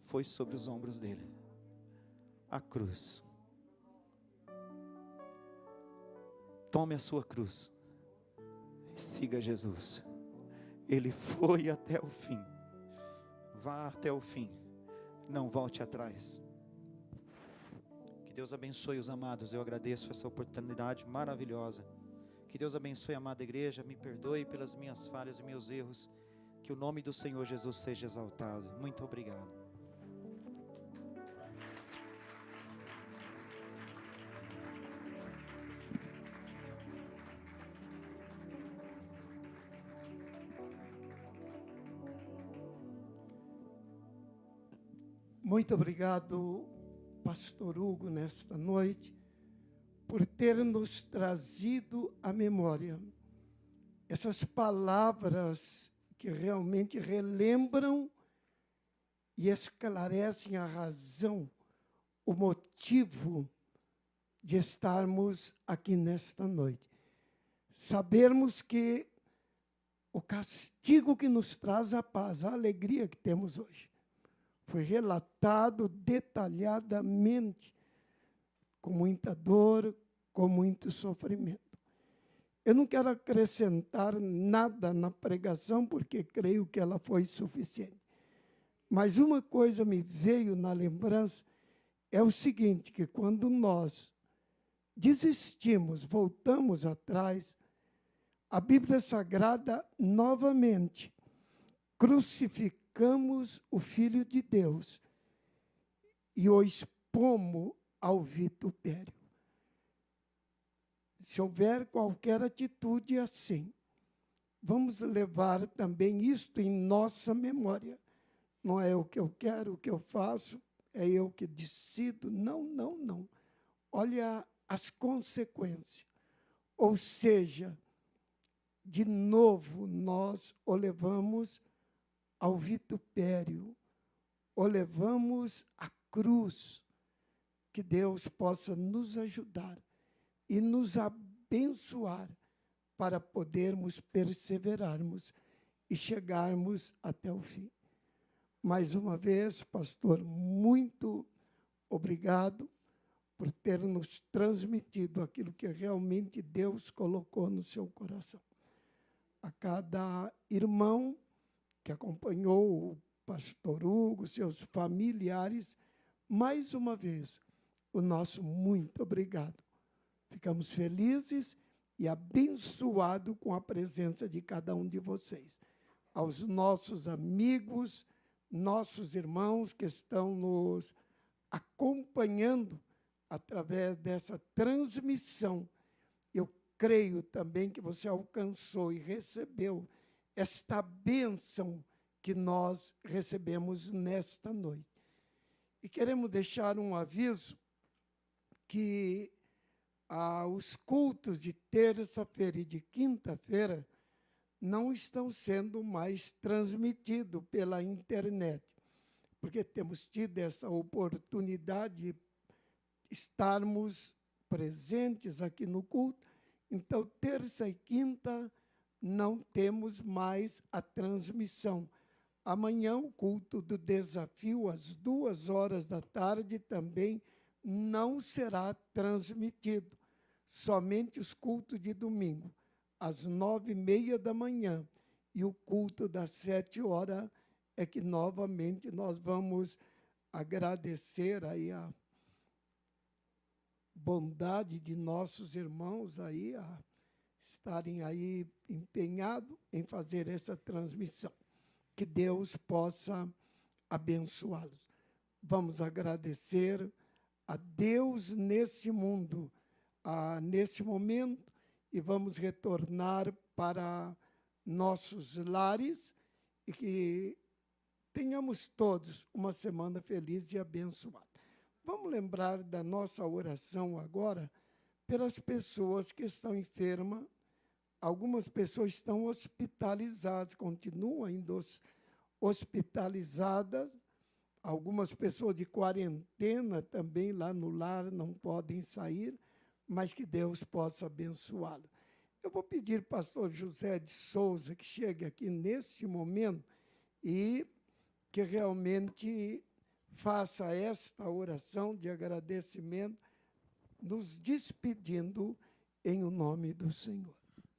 foi sobre os ombros dele, a cruz. Tome a sua cruz e siga Jesus. Ele foi até o fim. Vá até o fim, não volte atrás. Que Deus abençoe os amados. Eu agradeço essa oportunidade maravilhosa. Que Deus abençoe a amada igreja. Me perdoe pelas minhas falhas e meus erros. Que o nome do Senhor Jesus seja exaltado. Muito obrigado. Muito obrigado, Pastor Hugo, nesta noite, por ter nos trazido à memória essas palavras que realmente relembram e esclarecem a razão, o motivo de estarmos aqui nesta noite. Sabermos que o castigo que nos traz a paz, a alegria que temos hoje, foi relatado detalhadamente, com muita dor, com muito sofrimento. Eu não quero acrescentar nada na pregação, porque creio que ela foi suficiente. Mas uma coisa me veio na lembrança, é o seguinte, que quando nós desistimos, voltamos atrás, a Bíblia Sagrada, novamente, crucificamos o Filho de Deus e o expomos ao vitupério. Se houver qualquer atitude assim, vamos levar também isto em nossa memória. Não é o que eu quero, o que eu faço, é eu que decido. Não, não, não. Olha as consequências. Ou seja, de novo, nós o levamos ao vitupério, o levamos à cruz. Que Deus possa nos ajudar e nos abençoar para podermos perseverarmos e chegarmos até o fim. Mais uma vez, pastor, muito obrigado por ter nos transmitido aquilo que realmente Deus colocou no seu coração. A cada irmão que acompanhou o pastor Hugo, seus familiares, mais uma vez, o nosso muito obrigado. Ficamos felizes e abençoados com a presença de cada um de vocês. Aos nossos amigos, nossos irmãos que estão nos acompanhando através dessa transmissão, eu creio também que você alcançou e recebeu esta bênção que nós recebemos nesta noite. E queremos deixar um aviso que os cultos de terça-feira e de quinta-feira não estão sendo mais transmitidos pela internet, porque temos tido essa oportunidade de estarmos presentes aqui no culto. Então, terça e quinta, não temos mais a transmissão. Amanhã, o culto do desafio, às 14h, também não será transmitido. Somente os cultos de domingo, às 9h30, e o culto das 7h, é que novamente nós vamos agradecer aí a bondade de nossos irmãos aí a estarem aí empenhados em fazer essa transmissão. Que Deus possa abençoá-los. Vamos agradecer a Deus neste mundo, neste momento, e vamos retornar para nossos lares e que tenhamos todos uma semana feliz e abençoada. Vamos lembrar da nossa oração agora pelas pessoas que estão enfermas. Algumas pessoas estão hospitalizadas, continuam ainda hospitalizadas. Algumas pessoas de quarentena também lá no lar não podem sair, mas que Deus possa abençoá-lo. Eu vou pedir ao pastor José de Souza que chegue aqui neste momento e que realmente faça esta oração de agradecimento, nos despedindo em o nome do Senhor.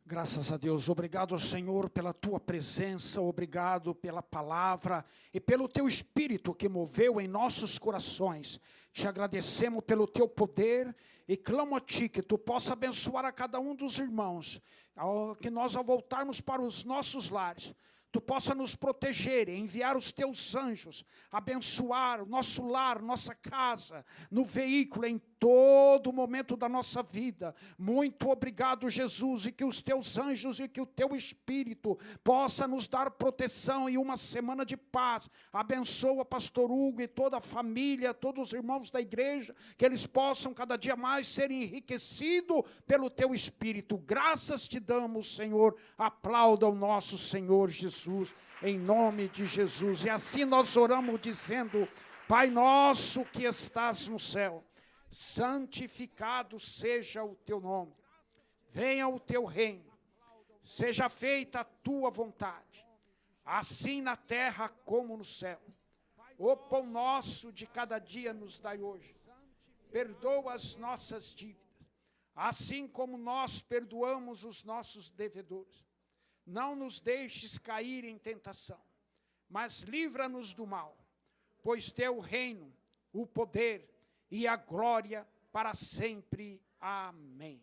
Graças a Deus. Obrigado, Senhor, pela tua presença, obrigado pela palavra e pelo teu Espírito que moveu em nossos corações. Te agradecemos pelo teu poder e clamo a ti que tu possa abençoar a cada um dos irmãos, que nós ao voltarmos para os nossos lares, Tu possa nos proteger, enviar os teus anjos, abençoar o nosso lar, nossa casa, no veículo, em todo momento da nossa vida. Muito obrigado, Jesus, e que os teus anjos e que o teu Espírito possa nos dar proteção e uma semana de paz. Abençoa pastor Hugo e toda a família, todos os irmãos da igreja, que eles possam cada dia mais ser enriquecidos pelo teu Espírito. Graças te damos, Senhor. Aplauda o nosso Senhor Jesus, em nome de Jesus. E assim nós oramos dizendo: Pai nosso que estás no céu, santificado seja o teu nome. Venha o teu reino. Seja feita a tua vontade, assim na terra como no céu. O pão nosso de cada dia nos dai hoje. Perdoa as nossas dívidas, assim como nós perdoamos os nossos devedores. Não nos deixes cair em tentação, mas livra-nos do mal, pois teu reino, o poder e a glória para sempre. Amém.